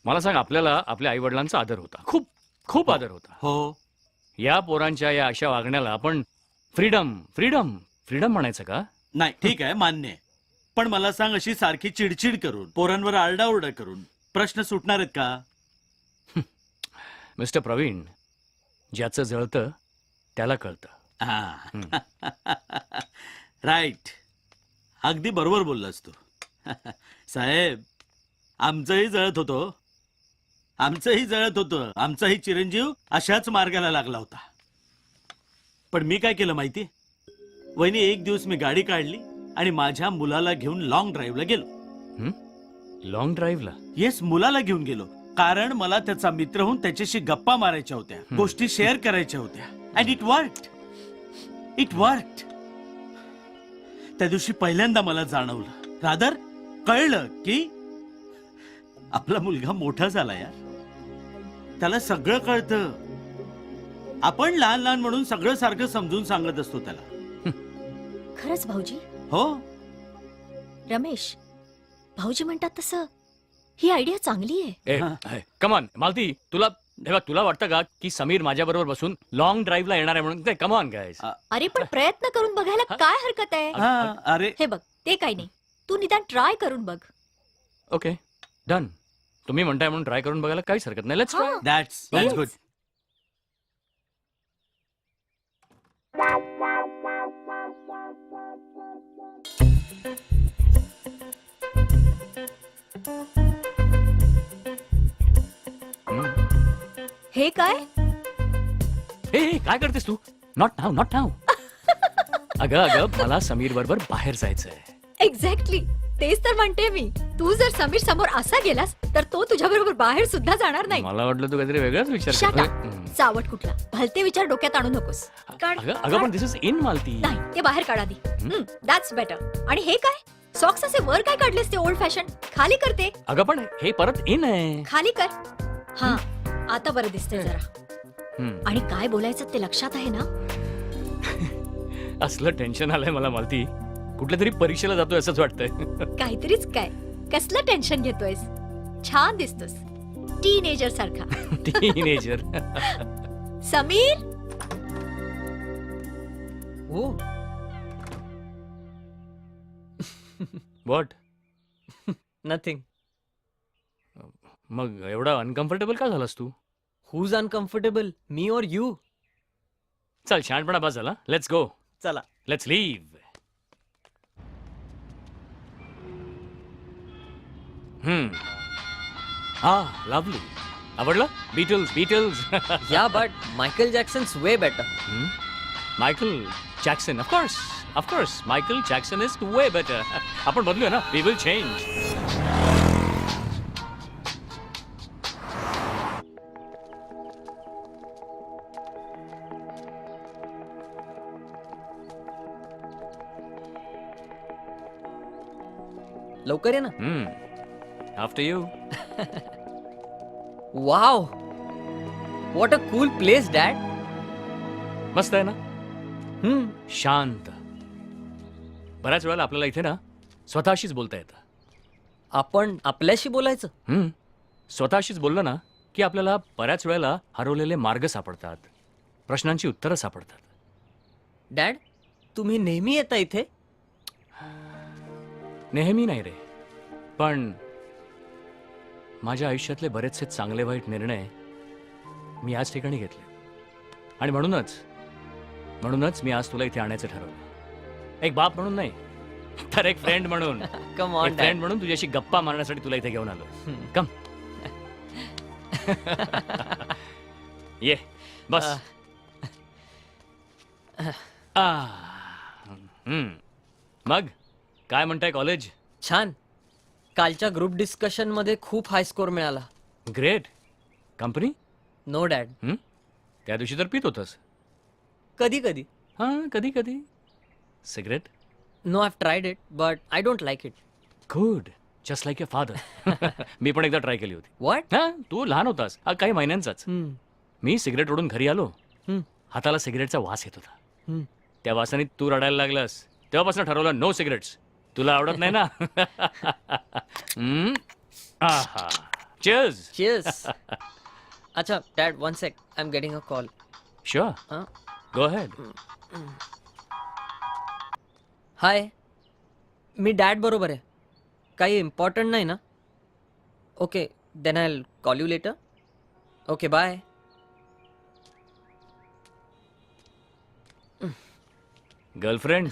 मला सांग, आपल्याला आपल्या आई वडिलांचा आदर होता, खूप खूप आदर होता. हो. या पोरांच्या या अशा वागण्याला आपण फ्रीडम फ्रीडम फ्रीडम म्हणायचं का? नाही, ठीक आहे, मान्य आहे. पण मला सांग, अशी सारखी चिडचिड करून, पोरांवर आरडाओरडा करून प्रश्न सुटणार आहेत का? मिस्टर प्रवीण, ज्याचं जळतं त्याला कळतं. राईट, अगदी बरोबर बोललास तू. साहेब, आमचंही जळत होतं. आमचाही चिरंजीव अशाच मार्गाला लागला होता. पण मी काय केलं माहिती? वहिनी, एक दिवस मी गाडी काढली आणि माझ्या मुलाला घेऊन लॉंग ड्राईव्हला गेलो. लॉंग ड्राईव्हला? येस, मुलाला घेऊन गेलो. कारण मला त्याचा मित्र होऊन त्याच्याशी गप्पा मारायच्या होत्या, गोष्टी शेअर करायच्या होत्या. And it worked. त्या दिवशी पहिल्यांदा मला जाणवलं, रादर कळलं की आपला मुलगा मोठा झाला यार. त्याला सगळं कळतं. आपण लहान लहान म्हणून सगळं सारखं समजून सांगत असतो त्याला. खरंच भाऊजी. हो, रमेश, भाऊजी म्हणतात तसं ही आयडिया चांगली आहे. कमॉन मालती, तुला वाटतं का की समीर माझ्या बरोबर बसून लॉंग ड्राईव्हला येणार आहे म्हणून? Come on guys. अरे पण प्रयत्न करून बघायला काय हरकत आहे? हा, अरे हे बघ, ते काही नाही, तू निदान ट्राय करून बघ. Okay done. तुम्ही म्हणताय म्हणून ट्राय करून बघायला काहीच हरकत नाही. Let's try. That's good. हे काय? हे काय करतेस तू? नॉट नाव. अगं मला समीर बरोबर बाहेर जायचंय. एक्झॅक्टली तेच तर म्हणते मी. तू जर समीर समोर असा गेलास तर तो तुझ्या बरोबर बाहेर सुद्धा जाणार नाही. मला वाटलं तू काहीतरी वेगळाच विचार Shut करतोय. up. चावट कुठला, भलते विचार डोक्यात आणू नकोस. काढ. अगं पण दिस इज इन मालती. नाही, ते बाहेर काढा आधी. That's better. आणि हे काय? सॉक्स असे वर काय काढलेस ते ओल्ड फॅशन? खाली करते. अगं पण हे परत इन आहे. खाली कर. हा, आता बरं दिसतंय जरा. आणि काय बोलायचं ते लक्षात आहे ना? असलं टेन्शन आलंय मला मालती. कुठल्या तरी परीक्षेला जातोय असंच वाटतंय. काहीतरीच काय? कसलं टेन्शन घेतोयस? छान दिसतोस, टीनेजर सारखा. टीनेजर. समीर, हो. व्हॉट? नथिंग. मग एवढा अनकम्फर्टेबल का झालास तू? हुज अनकम्फर्टेबल, मी और यू? चल शहाणपणा बस झाला. Let's go. चला. Let's leave. हा लवली. आवडलं? Beatles. Yeah but Michael Jackson's way better. Michael Jackson. Of course Michael Jackson is way better. आपण बदलूया ना. We will change. लवकर ये ना. After you. Wow, what a cool place dad. मस्त आहे ना. शांत. बऱ्याच वेळेला आपल्याला इथे ना स्वतःशीच बोलता येतं. आपण आपल्याशी बोलायचं. स्वतःशीच बोललं ना की आपल्याला बऱ्याच वेळेला हरवलेले मार्ग सापडतात, प्रश्नांची उत्तरं सापडतात. डॅड, तुम्ही नेहमी येता इथे? नेहमी नाही रे, पण माझ्या आयुष्यातले बरेचसे चांगले वाईट निर्णय मी याच ठिकाणी घेतले. आणि म्हणूनच मी आज तुला इथे आणायचं ठरवलं. एक बाप म्हणून नाही, तर एक फ्रेंड म्हणून. कम ऑन फ्रेंड म्हणून तुझ्याशी गप्पा मारण्यासाठी तुला इथे घेऊन आलो. कम. ये बस. मग काय म्हणताय कॉलेज? छान. कालच्या ग्रुप डिस्कशन मध्ये खूप हाय स्कोर मिळाला. ग्रेट. कंपनी? No dad. त्या दिवशी तर पित होतस. कधी कधी. कधी cigarette? No, I have tried it but I don't like it. Good. Just like your father. मी पण एकदा ट्राय केली होती. व्हॉट? तू लहान होतास, काही महिन्यांचाच. मी सिगरेट ओढून घरी आलो. हाताला सिगरेटचा वास येत होता. त्या वासाने तू रडायला लागलास. तेव्हापासून ठरवलं नो सिगरेट्स. तुला आवडत नाही ना? चीयर्स. चीयर्स. अच्छा dad, one sec, I am getting a call. Sure, go ahead. Hi, मी डॅड बरोबर आहे. काही इम्पॉर्टंट नाही ना? Okay, then I will call you later. Okay, bye. Girlfriend?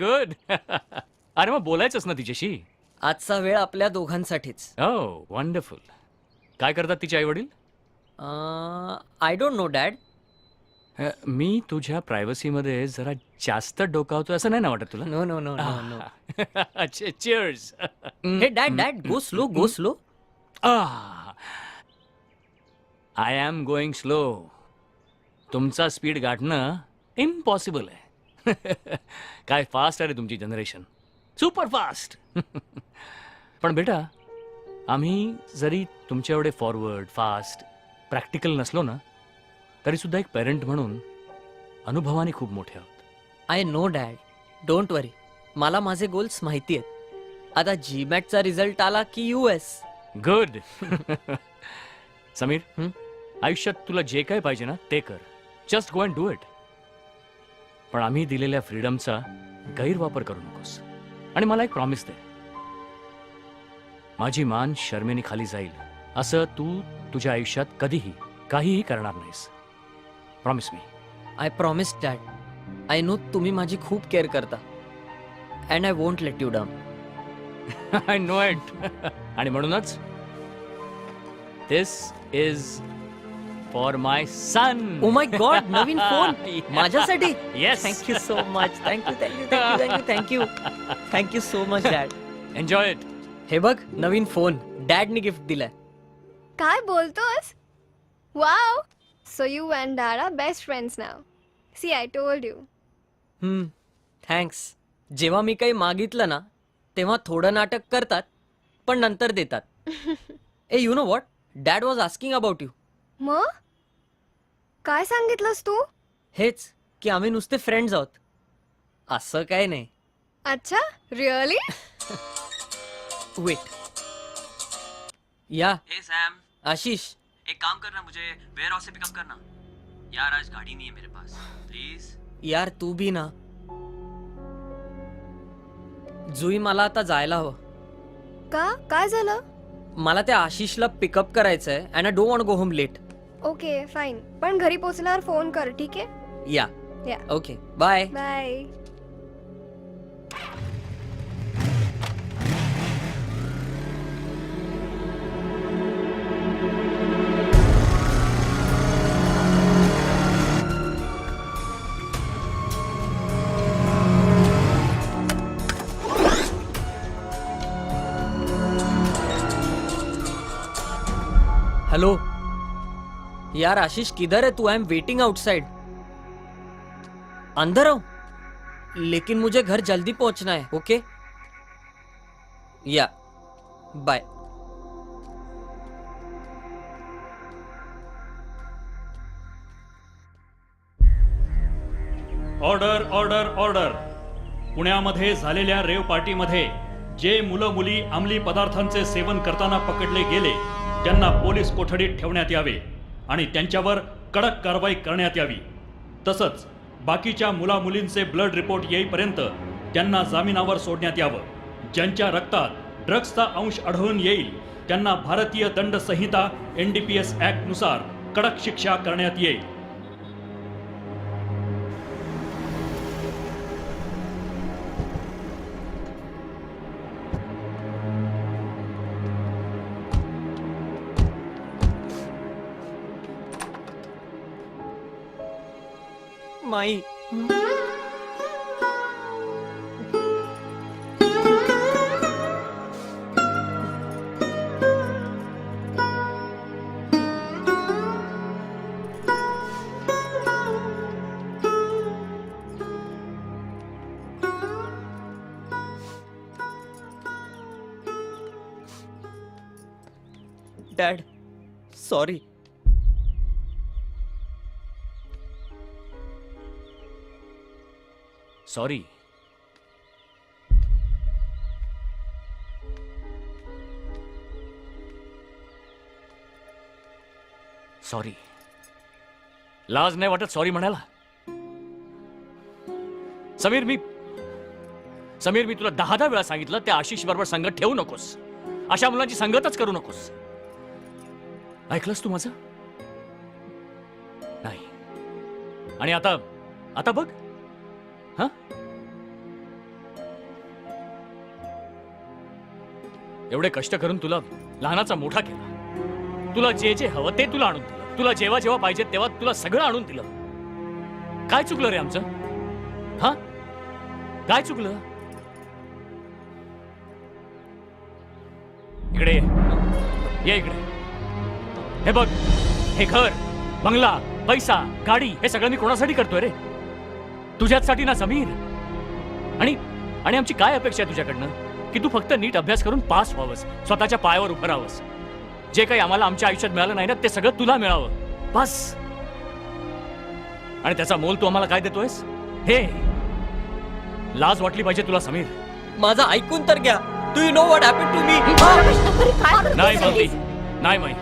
Good. अरे मग बोलायचंच ना तिच्याशी. आजचा वेळ आपल्या दोघांसाठीच. हो, वंडरफुल. काय करतात तिचे आई वडील? I don't know dad. मी तुझ्या प्रायव्हसीमध्ये जरा जास्त डोकावतोय असं नाही ना वाटत तुला? No no no no no. अच्छा, cheers. Hey dad, go slow. I am going slow. तुमचा स्पीड गाठणं इम्पॉसिबल आहे. काय फास्ट आहे रे तुमची जनरेशन, सुपर फास्ट. पण बेटा, आम्ही जरी तुमच्या एवढे फॉरवर्ड, फास्ट, प्रॅक्टिकल नसलो ना, तरी सुद्धा एक पेरेंट म्हणून अनुभवाने खूप मोठे आहोत. आय नो डॅड, डोंट वरी. मला माझे गोल्स माहिती आहेत. आता जीमॅटचा रिझल्ट आला की US. गुड. समीर, आयुष्यात तुला जे काय पाहिजे ना ते कर. Just go and do it. पण आम्ही दिलेल्या फ्रीडमचा गैरवापर करू नकोस. आणि मला एक प्रॉमिस दे, माझी मान शर्मेने खाली जाईल असं तू तुझ्या आयुष्यात कधीही काहीही करणार नाहीस. प्रॉमिस मी. I promise dad. I know तुम्ही माझी खूप केअर करता. And I won't let you down. I know it. आणि म्हणूनच this is for my son. Oh my God, नवीन फोन माझ्यासाठी. Yes. Thank you so much. Thank you thank you thank you thank you thank you so much dad. Enjoy it. हे बघ, नवीन phone डॅडने gift दिलाय. काय बोलतोस? Wow, so you and dad are best friends now. C, I told you. Thanks. जेव्हा मी काही मागितलं ना, तेव्हा थोडं नाटक करतात, पण नंतर देतात. ए, you know what, dad was asking about you. मग काय सांगितलंस तू? हेच की आम्ही नुसते फ्रेंड्स आहोत, असं काय नाही. अच्छा, रिअली? वेट. या. हे सैम. आशीष, एक काम करना, मुझे वेयर हाउस से पिकअप करना. यार आज गाड़ी नहीं है मेरे पास, प्लीज. यार तू भी ना. जुई, मला आता जायला हवं. का? काय झालं? मला त्या आशिषला पिकअप करायचंय and I don't want go home late. Okay fine, पण घरी पोचल्यावर फोन कर, ठीक आहे? या. या. Okay, bye. बाय. हेलो यार, आशीष किधर है तू? I am waiting outside. अंदर आओ, लेकिन मुझे घर जल्दी पहुंचना है. ओके, या, बाय. Order order order. पुण्यामध्ये झालेल्या रेव पार्टीमध्ये जे मुलं मुली अंमली पदार्थांचे सेवन करताना पकडले गेले, त्यांना पोलीस कोठडीत ठेवण्यात यावे आणि त्यांच्यावर कडक कारवाई करण्यात यावी. तसंच बाकीच्या मुलामुलींचे ब्लड रिपोर्ट येईपर्यंत त्यांना जामिनावर सोडण्यात यावं. ज्यांच्या रक्तात ड्रग्सचा अंश आढळून येईल त्यांना भारतीय दंड संहिता NDPS ऍक्ट नुसार कडक शिक्षा करण्यात येईल. माई. Dad, sorry. सॉरी. सॉरी. लाज नाही वाटत सॉरी म्हणायला? समीर, मी तुला 10 वेळा सांगितलं त्या आशिष बरोबर संगत ठेवू नकोस. अशा मुलांची संगतच करू नकोस. ऐकलंस तू माझं? नाही. आणि आता बघ. हा, एवढे कष्ट करून तुला लहानाचा मोठा केला. तुला जे जे हवं ते तुला आणून दिलं. तुला जेव्हा जेव्हा पाहिजे तेव्हा तुला सगळं आणून दिलं. काय चुकलं रे आमचं? हा, काय चुकलं? इकडे ये. ये इकडे. हे बघ, हे घर, बंगला, पैसा, गाडी हे सगळं मी कोणासाठी करतोय रे? तुझ्यासाठी ना समीर. आणि आणि आमची काय अपेक्षा आहे तुझ्याकडनं? की तू फक्त नीट अभ्यास करून पास व्हावंस, स्वतःच्या पायावर उभं राहावंस. जे काही आम्हाला आमच्या आयुष्यात मिळालं नाही ना ते सगळं तुला मिळावं बस. आणि त्याचा मोल तू आम्हाला काय देतोयस? हे लाज वाटली पाहिजे तुला समीर. माझं ऐकून तर घ्या. Do you know what happen to me? नाही माऊली, नाही माई.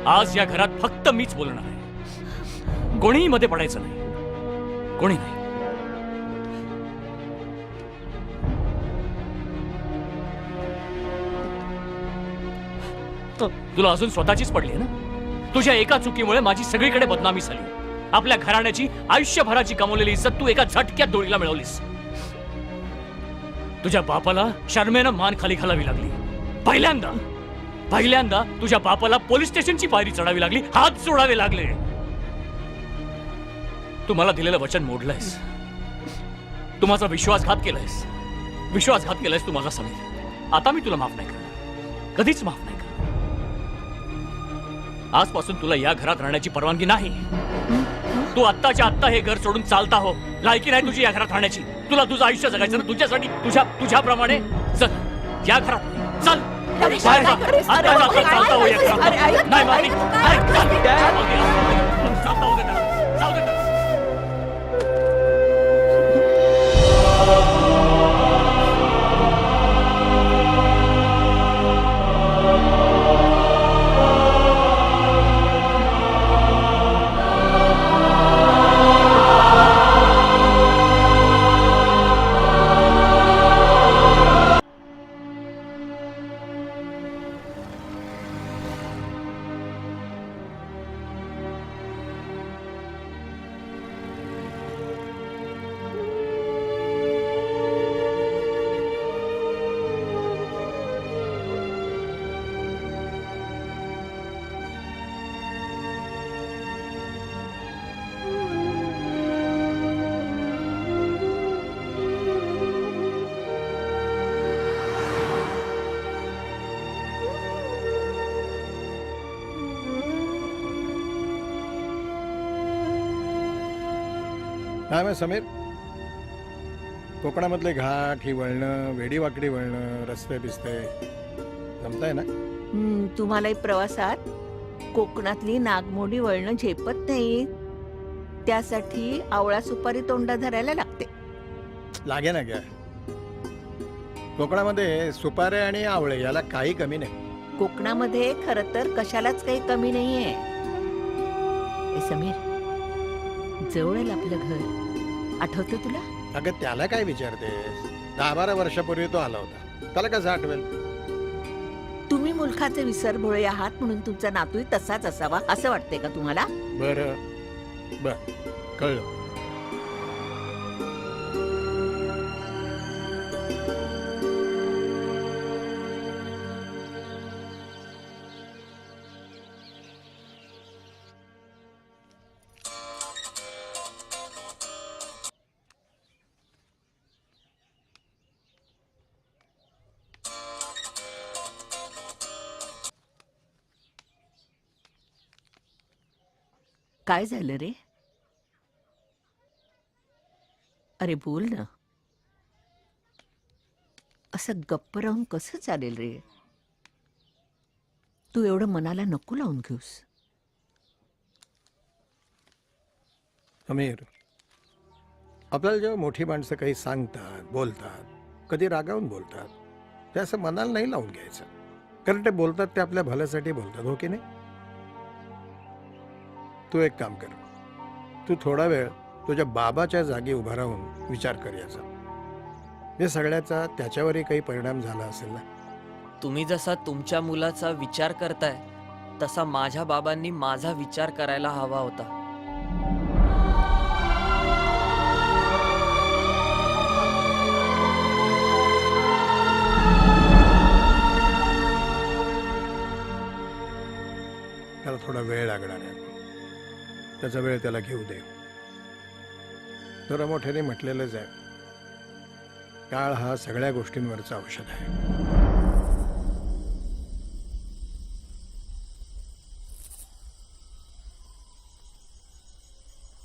आज या घरात फक्त मीच बोलणार आहे. कोणीही मध्ये पडायचं नाही, कोणी नाही. तुला अजून स्वतःचीच पडली ना? तुझ्या एका चुकीमुळे माझी सगळीकडे बदनामी झाली. आपल्या घराण्याची आयुष्यभराची कमवलेली इज्जत तू एका झटक्यात डोळीला मिळवलीस. तुझ्या बापाला शर्मेनं मान खाली घालावी लागली. पहिल्यांदा तुझ्या बापाला पोलीस स्टेशनची पायरी चढावी लागली, हात जोडावे लागले. तू मला दिलेलं वचन मोडलंयस. तू माझा विश्वासघात केलायस. तू माझा समीर. आता मी तुला माफ नाही करणार, कधीच माफ नाही करणार. आजपासून तुला या घरात राहण्याची परवानगी नाही. तू आत्ताच्या आत्ता हे घर सोडून चालता हो. लायकी नाही तुझी या घरात राहण्याची. तुला तुझं आयुष्य जगायचं ना, तुझ्यासाठी, तुझ्याप्रमाणे. चल या घरात चल. बाहेर जा. आत्ता चालता हो या घरात. नाही माऊली. चालता हो दे त्याला. जाऊ दे त्याला. काय मग समीर, कोकणामधले घाट, ही वळणं, वेडीवाकडी वळणं, रस्ते बिस्ते जमताय ना? तुम्हालाही प्रवासात कोकणातली नागमोडी वळणं झेपत नाही. त्यासाठी आवळा सुपारी तोंडा धरायला लागते. लागे ना घ्या. कोकणामध्ये सुपारे आणि आवळे याला काही कमी नाही. कोकणामध्ये खरं तर कशालाच काही कमी नाहीये. ए समीर, जवळ आपलं घर आठवतं तुला? अगं त्याला काय विचारतेस? 10-12 वर्षापूर्वी तो आला होता, त्याला कसं आठवेल? तुम्ही मुलखाचे विसरभोळे आहात म्हणून तुमचा नातूही तसाच असावा असं वाटतंय का तुम्हाला? बर कळलं. काय झालं रे? अरे बोल ना. असं गप्प राहून कसं चालेल रे? तू एवढं मनाला नको लावून घेऊस. समीर, आपल्याला जेव्हा मोठी माणसं काही सांगतात, बोलतात, कधी रागावून बोलतात, ते असं मनाला नाही लावून घ्यायचं. कारण ते बोलतात ते आपल्या भल्यासाठी बोलतात, हो की नाही? तू एक काम कर, तू थोडा वेळ तुझ्या बाबाच्या जागी उभा राहून विचार कर याचा. हे सगळ्याचा त्याच्यावरही काही परिणाम झाला असेल ना? तुम्ही जसा तुमच्या मुलाचा विचार करताय तसा माझ्या बाबांनी माझा विचार करायला हवा होता. त्याला थोडा वेळ लागणार आहे. त्याचा वेळ त्याला घेऊ दे. जरा मोठ्याने म्हटलेलंच आहे, काळ हा सगळ्या गोष्टींवरचा औषध आहे.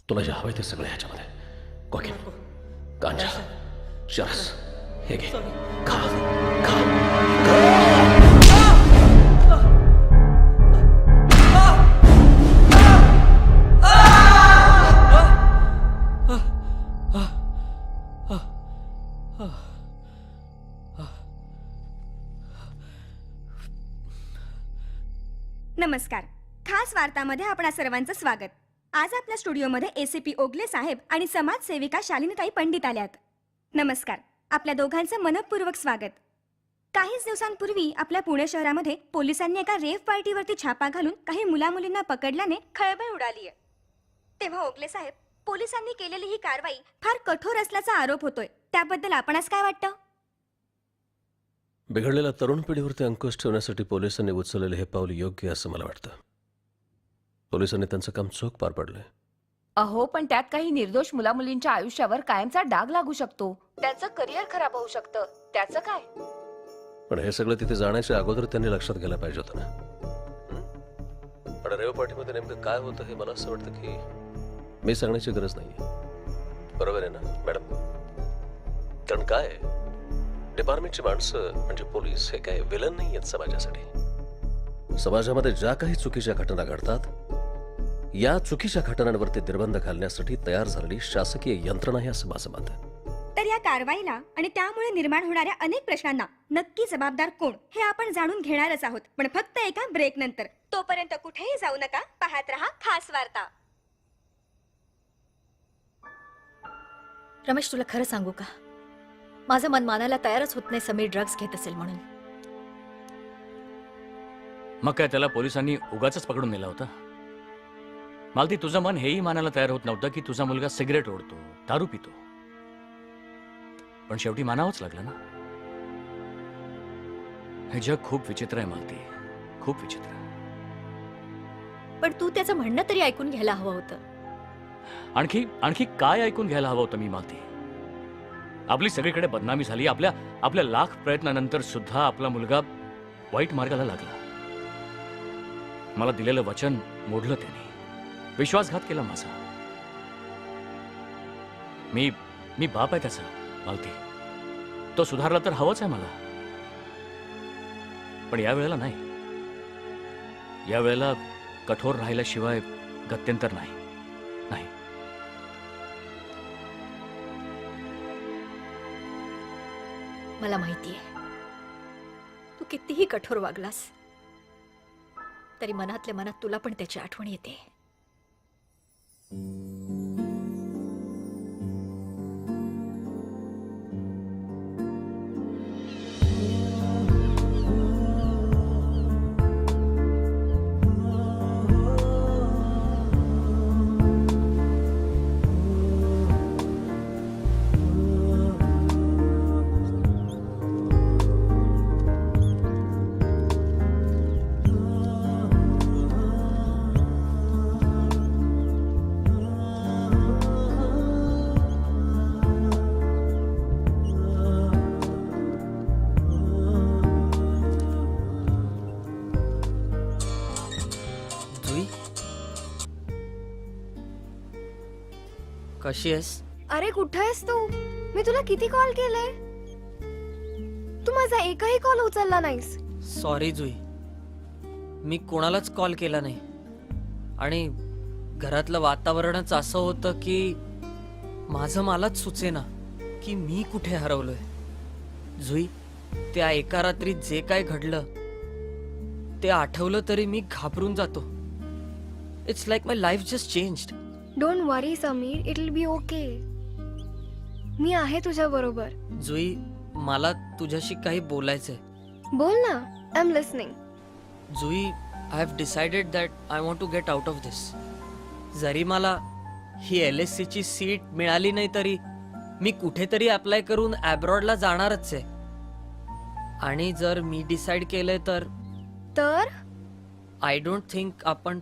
तुला जे हवंय ते सगळं ह्याच्यामध्ये. कोकीन, गांजा, चरस, हे घे. खा खा. नमस्कार. खास वार्तामध्ये आपणा सर्वांचं स्वागत. आज आपल्या स्टुडिओमध्ये एसीपी ओगले साहेब आणि समाजसेविका शालिनीताई पंडित आल्यात. नमस्कार. आपल्या दोघांचं मनपूर्वक स्वागत. काहीच दिवसांपूर्वी आपल्या पुणे शहरामध्ये पोलिसांनी एका रेव पार्टीवरती छापा घालून काही मुलामुलींना पकडल्याने खळबळ उडाली आहे. तेव्हा ओगले साहेब, पोलिसांनी केलेली ही कारवाई फार कठोर असल्याचा आरोप होतोय. त्याबद्दल आपणास काय वाटतं? बिघडलेल्या तरुण पिढीवरती अंकुश ठेवण्यासाठी पोलिसांनी उचललेले हे पाऊल योग्य असं मला वाटतं. पोलिसांनी त्यांचं काम चोख पार पडलंय. अहो, पण त्यात काही निर्दोष मुलामुलींच्या आयुष्यावर कायमचा डाग लागू शकतो. त्यांचं करिअर खराब होऊ शकतं. त्याचं काय? पण हे सगळं तिथे जाण्याच्या अगोदर त्यांनी लक्षात घ्यायला पाहिजे होतं ना. पण रेव पार्टीमध्ये नेमकं काय होतं हे मला असं वाटतं की मी सांगण्याची गरज नाहीये. बरोबर आहे ना मॅडम? कारण काय आहे, डिपार्टमेंटची माणसं म्हणजे पोलीस हे काय विलन नाही आहेत समाजासाठी. समाजामध्ये ज्या काही चुकीच्या घटना घडतात, या चुकीच्या घटनांवरती निर्बंध घालण्यासाठी तयार झालेली शासकीय यंत्रणा आहे असं माझं मत आहे. तर या कारवाईला आणि त्यामुळे निर्माण होणाऱ्या अनेक प्रश्नांना नक्की जबाबदार कोण हे आपण जाणून घेणारच आहोत, पण फक्त एका ब्रेक नंतर. तोपर्यंत कुठेही जाऊ नका, पाहत रहा खास वार्ता. रमेश, तुला खरं सांगू का, माझं मन मानायला तयारच होत नाही समीर ड्रग्ज घेत असेल म्हणून. मग काय त्याला पोलिसांनी उगाच पकडून नेला होता? मालती, तुझं मन हेही मानायला तयार होत नव्हतं की तुझा मुलगा सिगरेट ओढतो, दारू पितो. पण शेवटी मानावंच लागलं ना. हे जग खूप विचित्र आहे मालती, खूप विचित्र. पण तू त्याचं म्हणणं तरी ऐकून घ्यायला हवं होतं. आणखी काय ऐकून घ्यायला हवं होतं मी मालती? आपली सगळीकडे बदनामी झाली. आपल्या लाख प्रयत्नानंतर सुद्धा आपला मुलगा वाईट मार्गाला लागला. मला दिलेलं वचन मोडलं त्याने, विश्वासघात केला माझा. मी बाप आहे त्याचा मालती. तो सुधारला तर हवंच आहे मला, पण यावेळेला नाही. यावेळेला कठोर राहिल्याशिवाय गत्यंतर नाही. नाही. मला माहितीये, तू कितीही कठोर वागलास तरी मनातल्या मनात तुला पण त्याची आठवण येते. कशी आहेस? अरे कुठे आहेस तू? मी तुला किती कॉल केले, तू माझा एकही कॉल उचलला नाहीस. सॉरी जुई, मी कोणालाच कॉल केला नाही. आणि घरातलं वातावरणच असं होतं की माझं मलाच सुचेना की मी कुठे हरवलोय. जुई, त्या एका रात्रीत जे काय घडलं ते आठवलं तरी मी घाबरून जातो. It's like my life just changed. Don't worry Sameer, it will be okay. मी आहे तुझ्या बरोबर. जुई, मला तुझ्याशी काही बोलायचंय. बोल ना, I am listening. Jui, I have decided that I want to get out of this. जरी मला ही LSC ची सीट मिळाली नाही तरी मी कुठेतरी अप्लाय करून अब्रॉडला जाणारच आहे. आणि जर मी डिसाइड केलंय तर आय डोंट थिंक आपण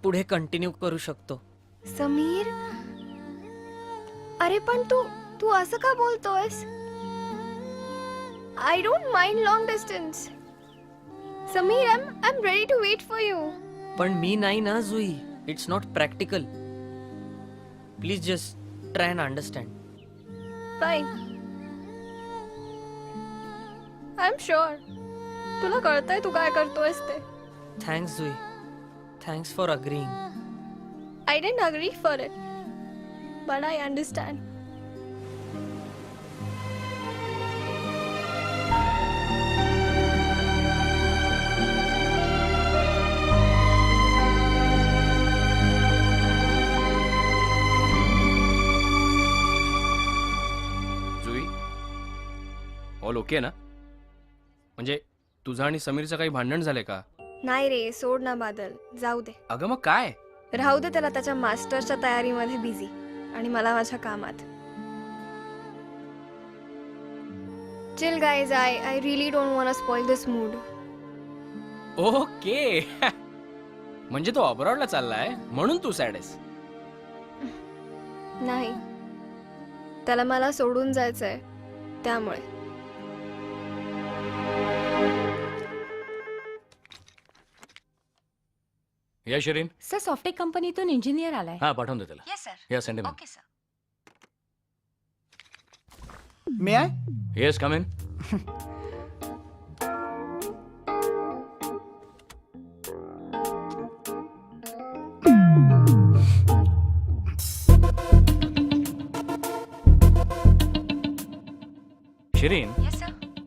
पुढे कंटिन्यू करू शकतो. समीर, अरे पण तू असं का बोलतोयस? I don't mind long distance. Sameer, I am ready to wait for you. पण मी नाही ना Jui, it's not practical. Please just try and understand. Fine. I am sure तुला कळतंय तू काय करतोयस ते. Thanks Jui. Thanks for agreeing. I didn't agree for it, but I understand. Jui, all okay ना? म्हणजे तुझं आणि समीरचं काही भांडण झालंय का? नाही रे, सोड ना बादल, जाऊ दे. अगं मग काय? राहू दे त्याला त्याच्या मास्टर्सच्या तयारीमध्ये बिझी आणि मला माझ्या कामात. Chill guys, I really don't want to spoil this mood. Okay. म्हणजे तो अब्रॉडला चाललाय म्हणून तू सॅड आहेस? नाही, त्याला मला सोडून जायचंय त्यामुळे. या शिरीन. सर सॉफ्टटेक कंपनीतून इंजिनियर आलाय. हा पाठवून दे त्याला. Yes sir. या send him. Okay sir. May I? Yes come in. Shireen,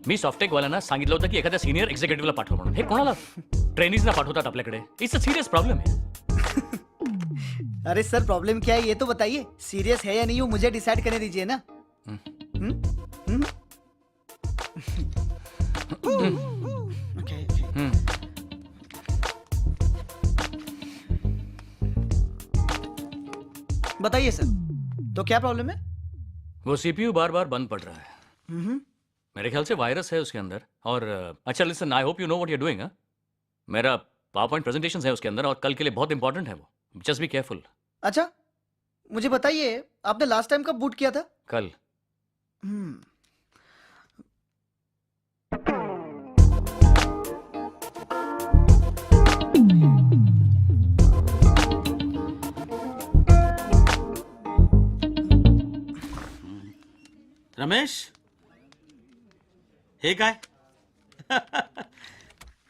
मी सॉफ्टटेक वाल्यांना सांगितलं होतं की एखाद्या सिनियर एक्झिक्युटिव्हला पाठव म्हणून. हे कोणाला ट्रेनिंग्सना पाठवतात आपल्याकडे? इट्स अ सिरियस प्रॉब्लेम है. अरे सर प्रॉब्लम क्या है ये तो बताइए. सीरियस है या नहीं वो मुझे डिसाइड करने दीजिए ना. बताइए सर, तो क्या प्रॉब्लम है? वो सीपीयू बार बार बंद पड़ रहा है. मेरे ख्याल से वायरस है उसके अंदर. और अच्छा listen, I hope you know what you are doing. मेरा पावर पॉइंट प्रेजेंटेशन है उसके अंदर और कल के लिए बहुत इंपॉर्टेंट है वो. Just be careful. अच्छा मुझे बताइए, आपने लास्ट टाइम कब बूट किया था? कल. रमेश, हे काय?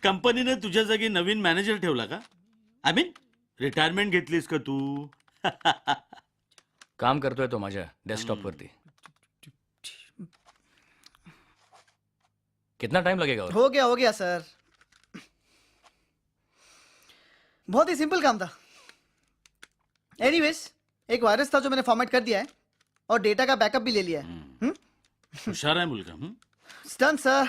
कंपनीने तुझ्या जागी नवीन मॅनेजर ठेवला का? आय मीन रिटायरमेंट घेतलीस का तू? काम करतोय तो माझ्या डेस्कटॉप वरती. कितना टाइम लगेगा? और हो गया सर. बहुत ही सिंपल काम था. एनीवेज, एक वायरस था जो मैंने फॉर्मेट कर दिया है और डेटा का बैकअप भी ले लिया है. हुशार आहे मुलगा. Done sir.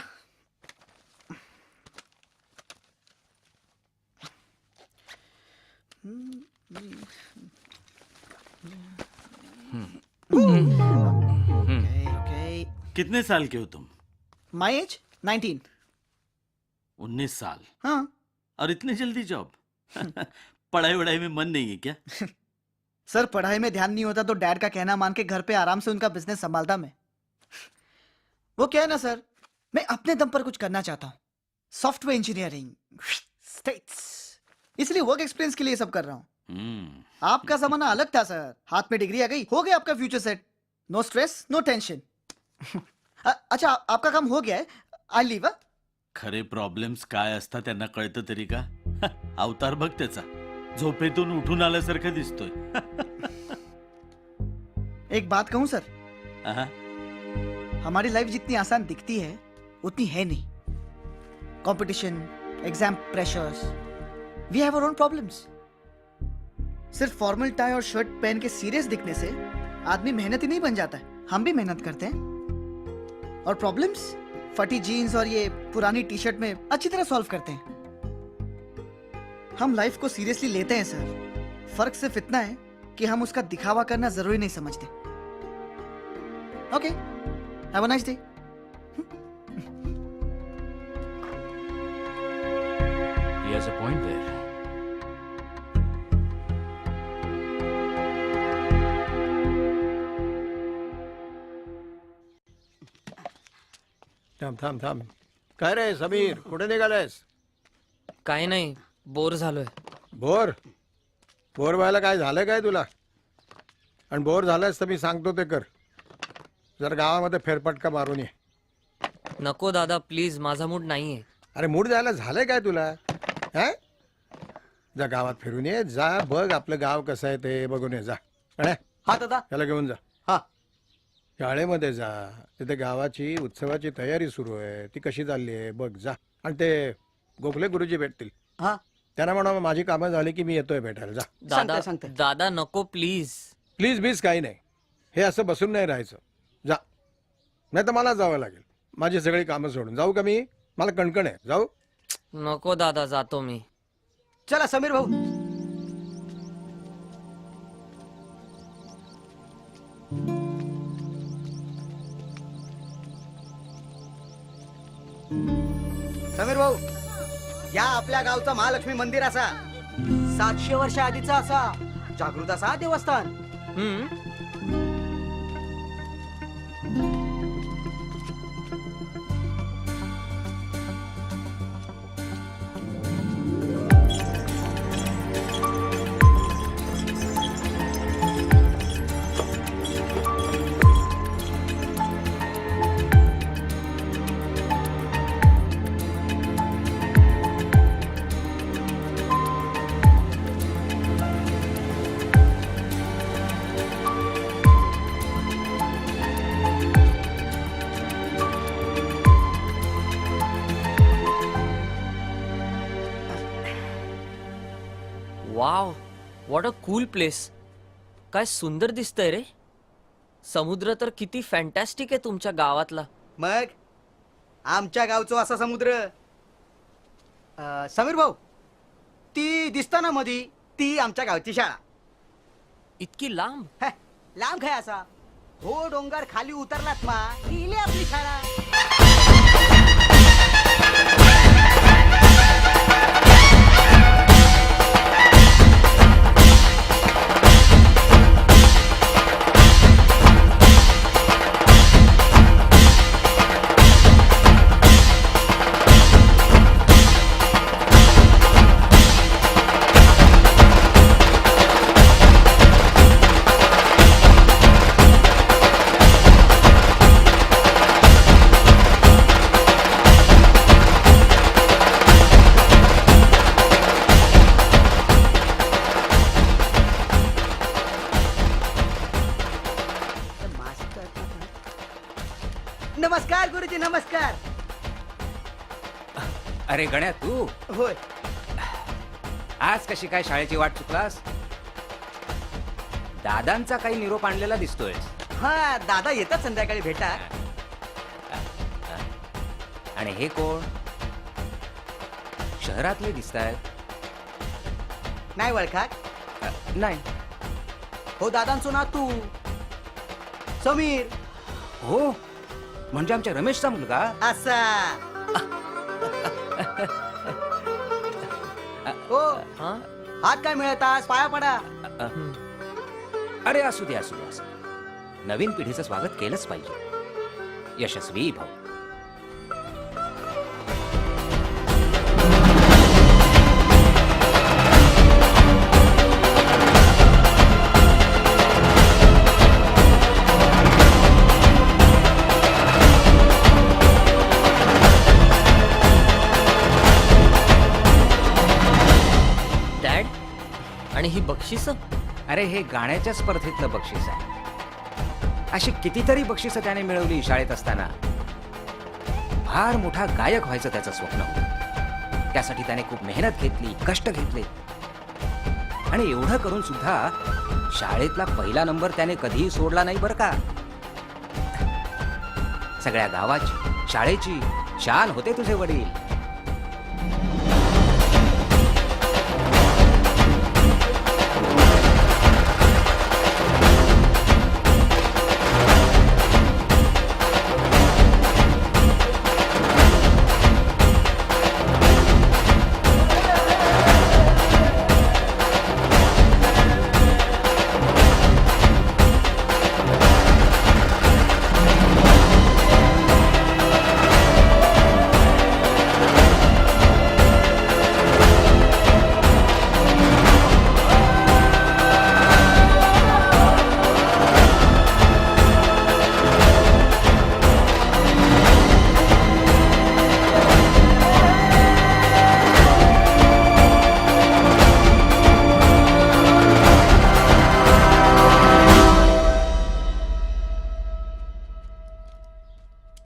Okay. कितने साल के हो तुम? My age 19. 19 साल. हाँ. और इतने जल्दी जॉब? पढ़ाई वढ़ाई में मन नहीं है क्या? सर पढ़ाई में ध्यान नहीं होता तो डैड का कहना मान के घर पे आराम से उनका बिजनेस संभालता मैं. वो क्या है ना सर, मैं अपने दम पर कुछ करना चाहता हूँ. सॉफ्टवेयर इंजीनियरिंग स्टेट्स, इसलिए वर्क एक्सपीरियंस के लिए सब कर रहा हूँ. आपका जमाना अलग था सर. हाथ में डिग्री आ गई, हो गया आपका future set. No stress, no tension. अच्छा आपका काम हो गया है, आई लीव. खरे प्रॉब्लेम्स काय असतात त्यांना कळतं तरी का? अवतार बघ त्याचा, झोपेतून उठून आल्यासारखं दिसतोय. एक बात कहूं सर, अहा. हमारी लाइफ जितनी आसान दिखती है उतनी है नहीं. Competition, exam pressures, we have our own problems. सिर्फ फॉर्मल टाई और शर्ट पहन के सीरियस दिखने से आदमी मेहनती नहीं बन जाता है. हम भी मेहनत करते हैं और प्रॉब्लम्स फटी जीन्स और ये पुरानी टी शर्ट में अच्छी तरह सॉल्व करते हैं. हम लाइफ को सीरियसली लेते हैं सर. फर्क सिर्फ इतना है कि हम उसका दिखावा करना जरूरी नहीं समझते. Okay, have a nice day. he has a point there. थांब. काय रे समीर, कुठे निघालायस? काय नाही, बोर झालोय. बोर व्हायला काय झालं काय तुला? आणि बोर झालास तर मी सांगतो ते कर. जर गावामध्ये फेरफटका मारून ये. नको दादा प्लीज, माझा मूड नाहीये. अरे मूड जायला झालंय काय तुला? हा, जा गावात फिरून ये. जा बघ आपलं गाव कसं आहे ते बघून ये. जा अरे हा दादा. त्याला घेऊन जा. हा. शाळेमध्ये जा, तिथे गावाची उत्सवाची तयारी सुरू आहे, ती कशी चालली आहे बघ. जा. आणि ते गोखले गुरुजी भेटतील. हा. त्यांना म्हणा माझी कामं झाली की मी येतोय भेटायला. जा. दादा सांगते. दादा नको प्लीज. प्लीज बीज काही नाही. हे असं बसून नाही राहायचं. जा, नाही तर मला जावं लागेल. माझी सगळी कामं सोडून जाऊ का मी? मला कणकण आहे. जाऊ. नको दादा, जातो मी. चला समीर भाऊ. समीर भाऊ, या आपल्या गावचा महालक्ष्मी मंदिर असा 700 वर्ष आधीचा असा जागृत असा देवस्थान. हम्म. Wow, what a cool place. काय सुंदर दिसतंय रे. समुद्र तर किती फॅन्टॅस्टिक आहे तुमच्या गावातला. मग आमच्या गावचं असा समुद्र. समीर भाऊ, ती दिसताना मधी ती आमच्या गावची शाळा. इतकी लांब? लांब काय असा हो डोंगर खाली उतरलात मा गेली आपली शाळा. नमस्कार गुरुजी, नमस्कार. अरे गण्या, तू होय. आज कशी काय शाळेची वाट चुकलास? दादांचा काही निरोप आणलेला दिसतोय. हा, दादा येतात संध्याकाळी भेटा. आणि हे कोण? शहरातले दिसतायत. नाही ओळखात? नाही. हो दादांचो ना तू समीर. हो, म्हणजे आमच्या रमेशचा मुलगा. असा हो. हा? हात काय मिळतात, पाया पडा. अरे असू दे, असू दे, असू दे. नवीन पिढीचं स्वागत केलंच पाहिजे. यशस्वी भाऊ. डॅड, आणि ही बक्षीस? अरे हे गाण्याच्या स्पर्धेतलं बक्षीस आहे. अशी कितीतरी बक्षिसं त्याने मिळवली शाळेत असताना. फार मोठा गायक व्हायचं त्याचं स्वप्न होतं. त्यासाठी त्याने खूप मेहनत घेतली, कष्ट घेतले. आणि एवढं करून सुद्धा शाळेतला पहिला नंबर त्याने कधीही सोडला नाही बरं का. सगळ्या गावाची, शाळेची शान होते तुझे वडील.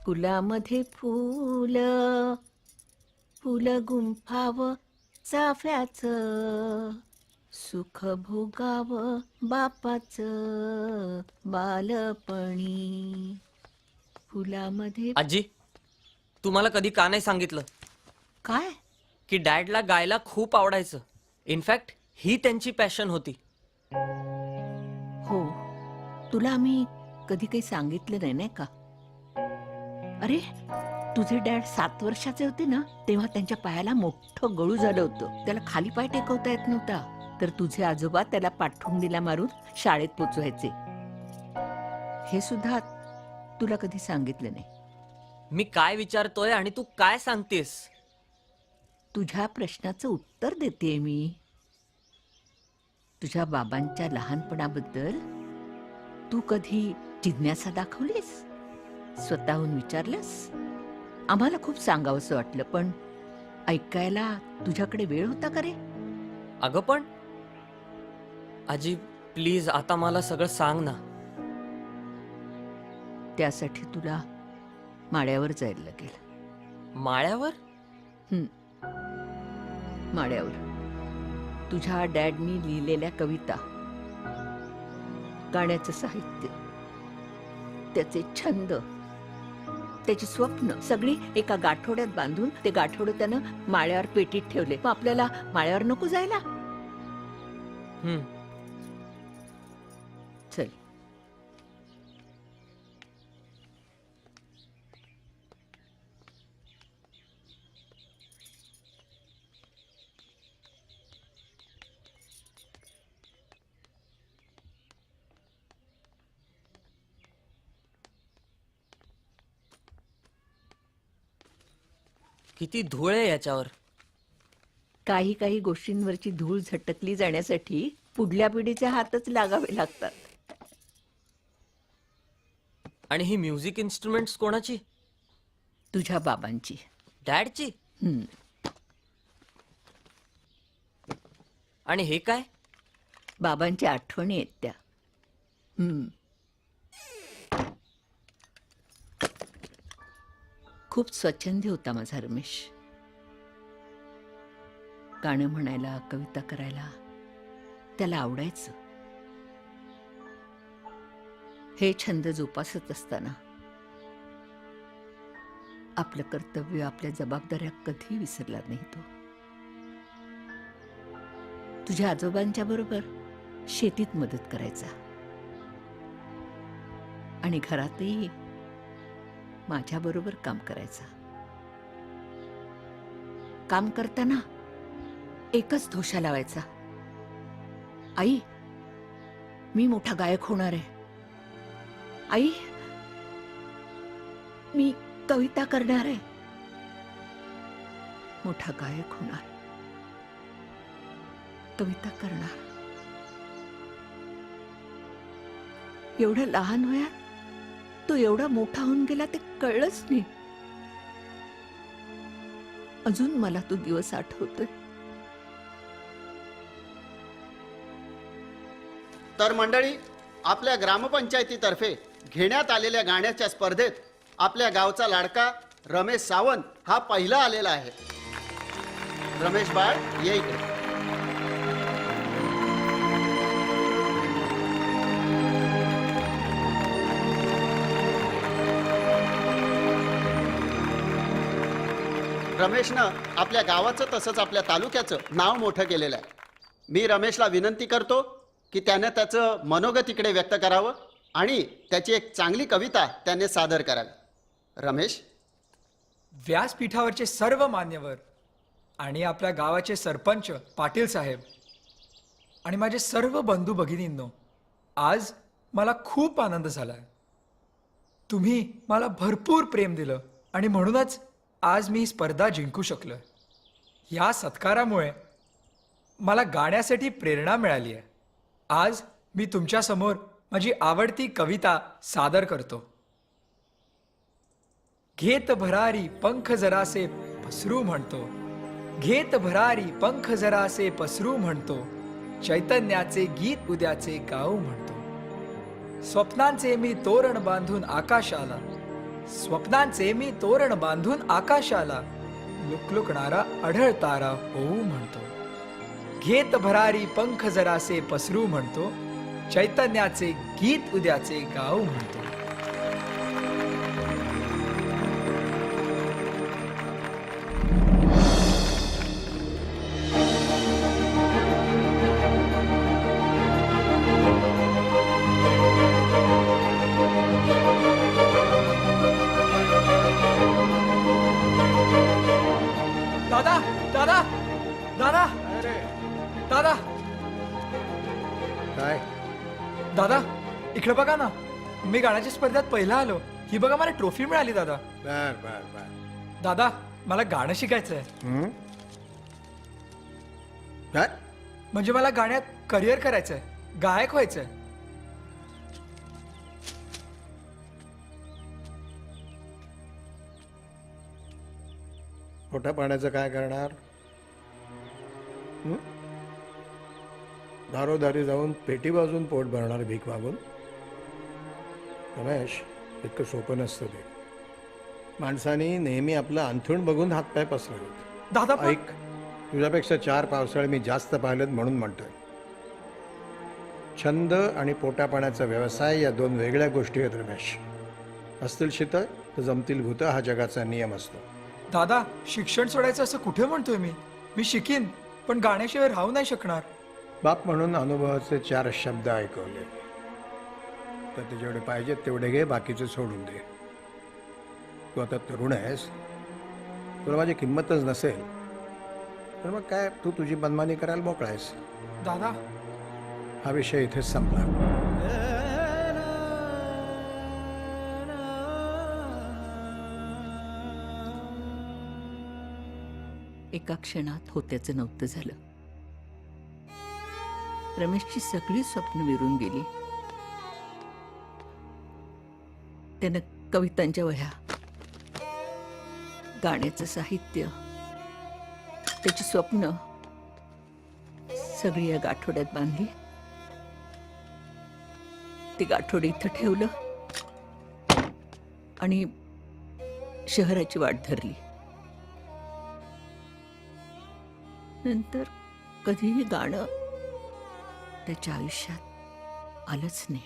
फुलामध्ये फुल फुल गुंफावं चाफ्याचं सुख भोगावं बापाचं बालपणी फुलामध्ये आजी तुम्हाला कधी का नाही सांगितलं काय की डॅडला गायला खूप आवडायचं. इनफॅक्ट ही त्यांची पॅशन होती. हो तुला आम्ही कधी काही सांगितलं नाही नाही का. अरे तुझे डॅड 7 वर्षाचे होते ना तेव्हा त्यांच्या पायाला मोठं गळू झालं होतं. त्याला खाली पाय टेकवता येत नव्हता. तर तुझे आजोबा त्याला पाठवून मारून शाळेत पोचवायचे. हे सुद्धा तुला कधी सांगितलं नाही. मी काय विचारतोय आणि तू काय सांगतेस. तुझ्या प्रश्नाचं उत्तर देते मी. तुझ्या बाबांच्या लहानपणाबद्दल तू कधी जिज्ञासा दाखवलीस. स्वतःहून विचारलंस. आम्हाला खूप सांगावंसं वाटलं पण ऐकायला तुझ्याकडे वेळ होता का रे. अगं पण आजी प्लीज आता मला सगळं सांग ना. त्यासाठी तुला माळ्यावर जायला लागेल. माळ्यावर? माळ्यावर तुझ्या डॅडनी लिहिलेल्या कविता, गाण्याचं साहित्य, त्याचे छंद, त्याची स्वप्न सगळी एका गाठोड्यात बांधून ते गाठोडं त्यानं माळ्यावर पेटीत ठेवले. मग आपल्याला माळ्यावर नको जायला. चल किती धूळ आहे याच्यावर. काही काही गोष्टींवरची धूळ झटकली जाण्यासाठी पुढल्या पिढीचे हातच लागावे लागतात. आणि ही म्युझिक इन्स्ट्रुमेंट्स कोणाची. तुझ्या बाबांची. डॅडची. आणि हे काय. बाबांच्या आठवणी आहेत त्या. खूप स्वच्छंदी होता माझा रमेश. गाणं म्हणायला, कविता करायला त्याला आवडायचं. हे छंद जोपासत असताना आपलं कर्तव्य, आपल्या जबाबदाऱ्या कधी विसरला नाही तो. तुझ्या आजोबांच्या बरोबर शेतीत मदत करायचा आणि घरातही माझ्या बरोबर काम करायचा. काम करताना एकच धोशा लावायचा, आई मी मोठा गायक होणार आहे. आई मी कविता करणार आहे. मोठा गायक होणार, कविता करणार. एवढ्या लहान वयात तो एवढा मोठा होऊन गेला ते कळलंच नाही. अजून मला तो दिवस आठवतोय. तर मंडळी, आपल्या ग्रामपंचायतीतर्फे घेण्यात आलेल्या गाण्याच्या स्पर्धेत आपल्या गावचा लाडका रमेश सावंत हा पहिला आलेला आहे. रमेश बाळ ये इकडे. रमेशनं आपल्या गावाचं तसंच आपल्या तालुक्याचं नाव मोठं केलेलं आहे. मी रमेशला विनंती करतो की त्यानं त्याचं मनोगत इकडे व्यक्त करावं आणि त्याची एक चांगली कविता त्याने सादर करावी. रमेश. व्यासपीठावरचे सर्व मान्यवर आणि आपल्या गावाचे सरपंच पाटील साहेब आणि माझे सर्व बंधू भगिनींनो, आज मला खूप आनंद झाला. तुम्ही मला भरपूर प्रेम दिलं आणि म्हणूनच आज मी ही स्पर्धा जिंकू शकलो. या सत्कारामुळे मला गाण्यासाठी प्रेरणा मिळाली आहे. आज मी तुमच्यासमोर माझी आवडती कविता सादर करतो. घेत भरारी पंख जरासे पसरू म्हणतो, घेत भरारी पंख जरासे पसरू म्हणतो, चैतन्याचे गीत उद्याचे गाऊ म्हणतो. स्वप्नांचे मी तोरण बांधून आकाशाला, स्वप्नांचे मी तोरण बांधून आकाशाला लुकलुकणारा अढळ तारा होऊ म्हणतो. घेत भरारी पंख जरासे पसरू म्हणतो. चैतन्याचे गीत उद्याचे गाऊ म्हणतो. दादा दादा दादा दादा काय दादा इकडे बघा ना, मी गाण्याच्या स्पर्धेत पहिला आलो. ही बघा मला ट्रॉफी मिळाली दादा. बर बर बर. दादा मला गाणं शिकायचंय. हं? काय म्हणजे मला गाण्यात करिअर करायचंय, गायक व्हायचंय. पोटा पाण्याचं काय करणार? हं? दारोदारी जाऊन पेटी वाजून पोट भरणार भीक मागून? रमेश, इतकं सोपं नसतं ते. माणसाने नेहमी आपलं अंथरूण बघून हातपाय पसरावेत. दादा पण- ऐक, तुझ्यापेक्षा 4 पावसाळे मी जास्त पाहिलेत म्हणून म्हणतोय. छंद आणि पोटा पाण्याचा व्यवसाय या 2 वेगळ्या गोष्टी आहेत रमेश. असतील शीत तर जमतील भूत हा जगाचा नियम असतो. दादा शिक्षण सोडायचं असं कुठे म्हणतोय मी? मी शिकीन, पण गाण्याशिवाय राहू नाही शकणार. बाप म्हणून अनुभवाचे 4 शब्द ऐकवले. तर ते जेवढे पाहिजेत तेवढे घे, बाकीचे सोडून दे. तू आता तरुण आहेस, तुला माझी किंमतच नसेल तर मग काय, तू तुझी मनमानी करायला मोकळा आहेस. दादा हा विषय इथेच संपला. एका क्षणात होत्याचं नव्हतं झालं. रमेशची सगळी स्वप्न विरून गेली. त्यानं कवितांच्या वह्या, गाण्याचं साहित्य, त्याची स्वप्न सगळी या गाठोड्यात बांधली. ती गाठोड इथं ठेवलं आणि शहराची वाट धरली. नंतर कधीही गाणं त्याच्या आयुष्यात आलंच नाही.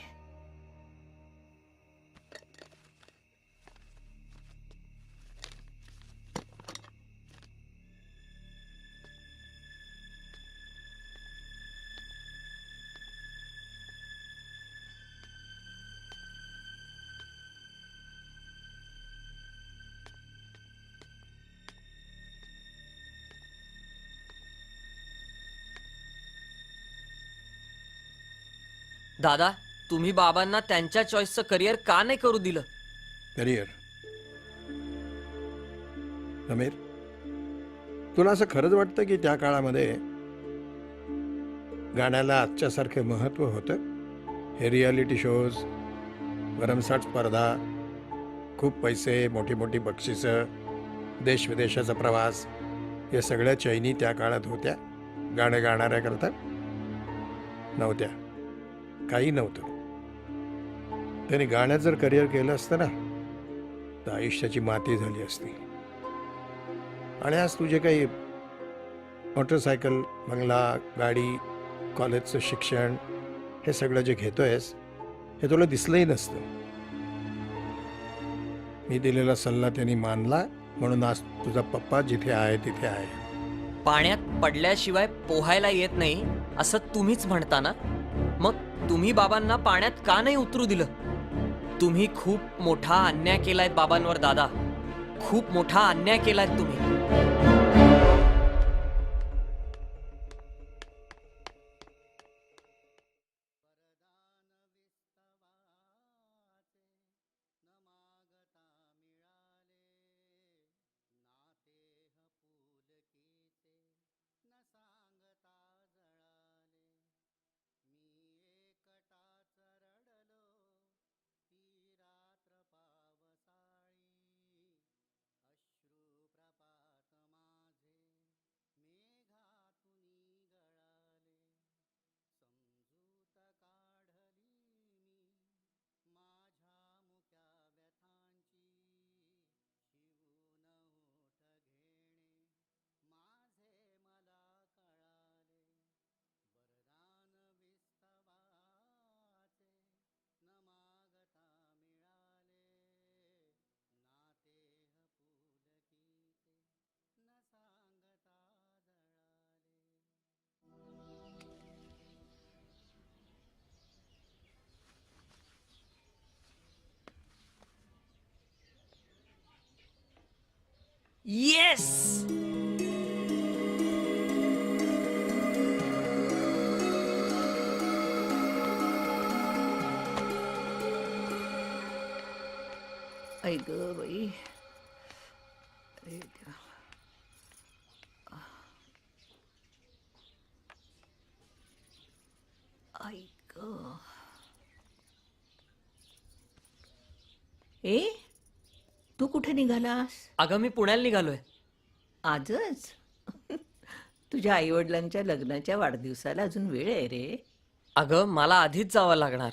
दादा, तुम्ही बाबांना त्यांच्या चॉईसचं करिअर का नाही करू दिलं? करिअर? समीर, तुला असं खरंच वाटतं की त्या काळामध्ये गाण्याला आजच्यासारखे महत्त्व होतं? हे रियालिटी शोज, भरमसाठ स्पर्धा, खूप पैसे, मोठी मोठी बक्षिसं, देश विदेशाचा प्रवास, या सगळ्या चैनी त्या काळात होत्या गाणं गाणाऱ्याकरता? नव्हत्या. काही नव्हतं. त्याने गाण्यात जर करिअर केलं असतं ना तर आयुष्याची माती झाली असती. आणि आज तुझे काही मोटरसायकल, बंगला, गाडी, कॉलेजचं शिक्षण, हे सगळं जे घेतोयस हे तुला दिसलंही नसतं. मी दिलेला सल्ला त्यांनी मानला म्हणून आज तुझा पप्पा जिथे आहे तिथे आहे. पाण्यात पडल्याशिवाय पोहायला येत नाही असं तुम्हीच म्हणता ना? मग तुम्ही बाबांना पाण्यात का नाही उतरू दिलं? तुम्ही खूप मोठा अन्याय केलाय बाबांवर दादा. खूप मोठा अन्याय केलाय तुम्ही. येस. ऐक बाई. अरे देवा. ऐक. ए तू कुठे निघालास? अगं मी पुण्याला निघालोय. आजच? तुझ्या आईवडिलांच्या लग्नाच्या वाढदिवसाला अजून वेळ आहे रे. अगं मला आधीच जावं लागणार.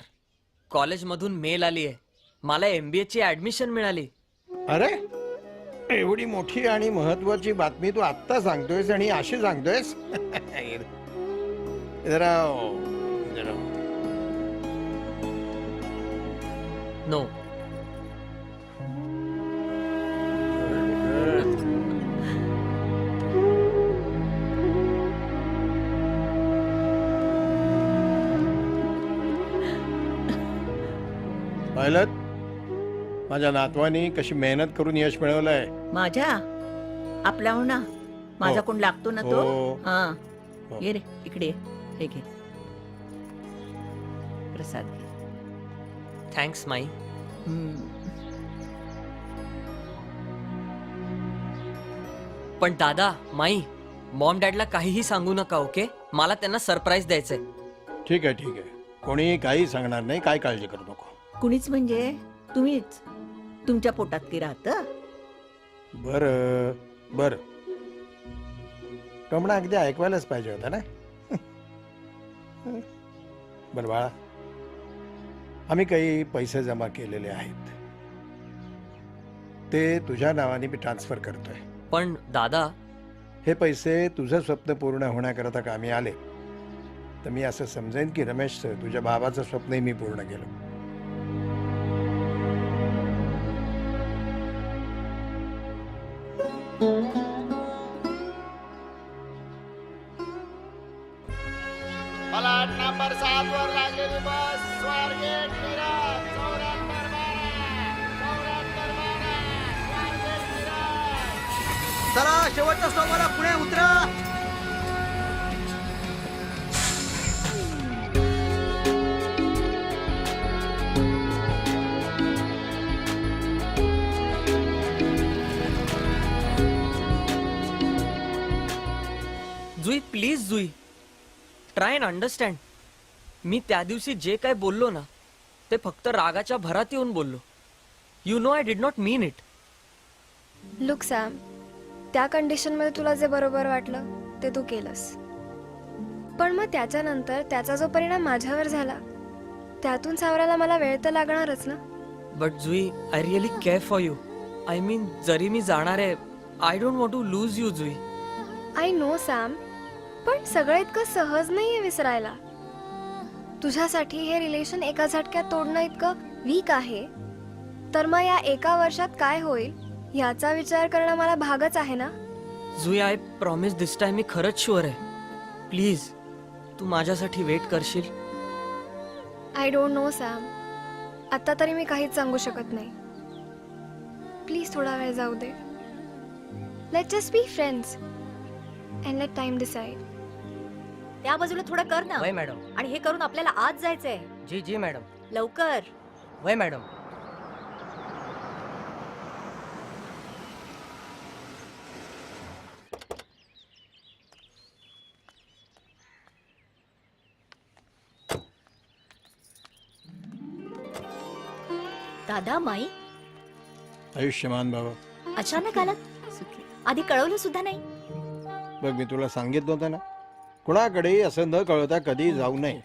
कॉलेजमधून मेल आली आहे. मला MBA ची ऍडमिशन मिळाली. अरे एवढी मोठी आणि महत्वाची बातमी तू आत्ता सांगतोयस आणि अशी सांगतोयस? जरा नो. पाहिलं माझ्या नातवानी कशी मेहनत करून यश मिळवलंय. माझ्या आपला हो ना. माझा हो. कोण लागतो ना तो. हो. हा हो. ये रे इकडे ये. हे घे प्रसाद घे. थँक्स माई. हम्म. पण दादा माई, मॉम डॅडला काहीही सांगू नका. ओके, मला त्यांना सरप्राईज द्यायचंय. ठीक आहे. कोणी काही सांगणार नाही, काय काळजी करू नको. कुणीच म्हणजे तुम्हीच. तुमच्या पोटात की राहतं. बर टोमणा अगदी ऐकवायलाच पाहिजे होता ना. बर बाळा, आम्ही काही पैसे जमा केलेले आहेत, ते तुझ्या नावाने मी ट्रान्सफर करतोय. पण दादा, हे पैसे तुझं स्वप्न पूर्ण होण्याकरता कामी आले तर मी असं समजेन की रमेश, तुझ्या बाबाचं स्वप्नही मी पूर्ण केलं. प्लॅट नंबर 7 वर लागलेली बस स्वारगेट मिरज 7412. चला शेवटच्या स्टॉपला पुणे उतरा. Jui please Jui, try and understand. मी त्या दिवशी जे काय बोललो ना, ते फक्त रागाच्या भरात येऊन बोललो. You know I did not mean it. Look Sam, त्या कंडिशनमध्ये तुला जे बरोबर वाटलं ते तू केलंस, पण मग त्याच्यानंतर त्याचा जो परिणाम माझ्यावर झाला त्यातून सावरायला मला वेळ तर लागणारच ना. But Jui, I really care for you. I mean, जरी मी जाणार आहे, I don't want to lose you Jui. I know Sam, पण सगळं इतकं सहज नाहीये विसरायला. तुझ्यासाठी हे रिलेशन एका झटक्यात तोडणं इतकं वीक आहे, तर मग या एका वर्षात काय होईल याचा विचार करणं मला भागच आहे ना. जुई, आय प्रॉमिस दिस टाइम मी खरंच शुअर आहे. प्लीज तू माझ्यासाठी वेट करशील? आय डोंट नो सॅम, आता तरी मी काहीच सांगू शकत नाही. प्लीज थोडा वेळ जाऊ दे. Let's just be friends and let time decide. त्या बाजूला थोडं कर ना. वय मॅडम. आणि हे करून आपल्याला आज जायचंय. जी जी मॅडम. लवकर. वय मॅडम. दादा, माई आयुष्यमान बाबा. अचानक आलात. आधी कळवलं सुद्धा नाही. बघ, मी तुला सांगितलं होतं ना, कुणाकडेही असं न कळवता कधी जाऊ नये.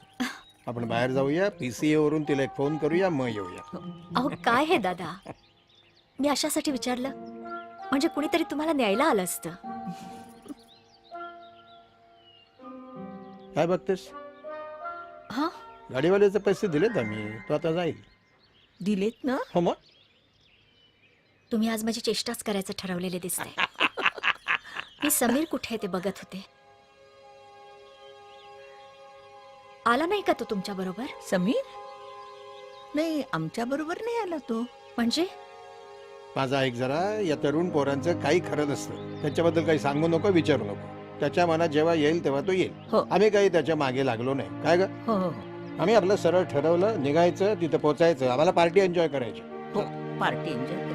आपण बाहेर जाऊया, PCA वरून तिला एक फोन करूया, मग येऊया. अहो काय हे दादा, मी अशासाठी विचारलं म्हणजे कुणीतरी तुम्हाला न्यायला आलं असतं. काय बघतेस? हा, गाडीवाल्याचे पैसे दिलेत आम्ही, तो आता जाईल. दिलेत ना? हो मग. तुम्ही आज माझी चेष्टाच करायचं ठरवलेले दिसते. मी समीर कुठे ते बघत होते. आला नाही का तो तुमच्या बरोबर? समीर? नाही, आमच्या बरोबर नाही आला तो. म्हणजे माझा ऐक जरा, या तरुण पोरांचं काही खरं नसतं. त्याच्याबद्दल काही सांगू नको, विचारू नको. त्याच्या मनात जेव्हा येईल तेव्हा तो येईल. हो. आम्ही काही त्याच्या मागे लागलो नाही. काय ग, हो हो आम्ही आपलं सरळ ठरवलं, निघायचं, तिथं पोचायचं. आम्हाला पार्टी एन्जॉय करायची. हो, पार्टी एन्जॉय करायची.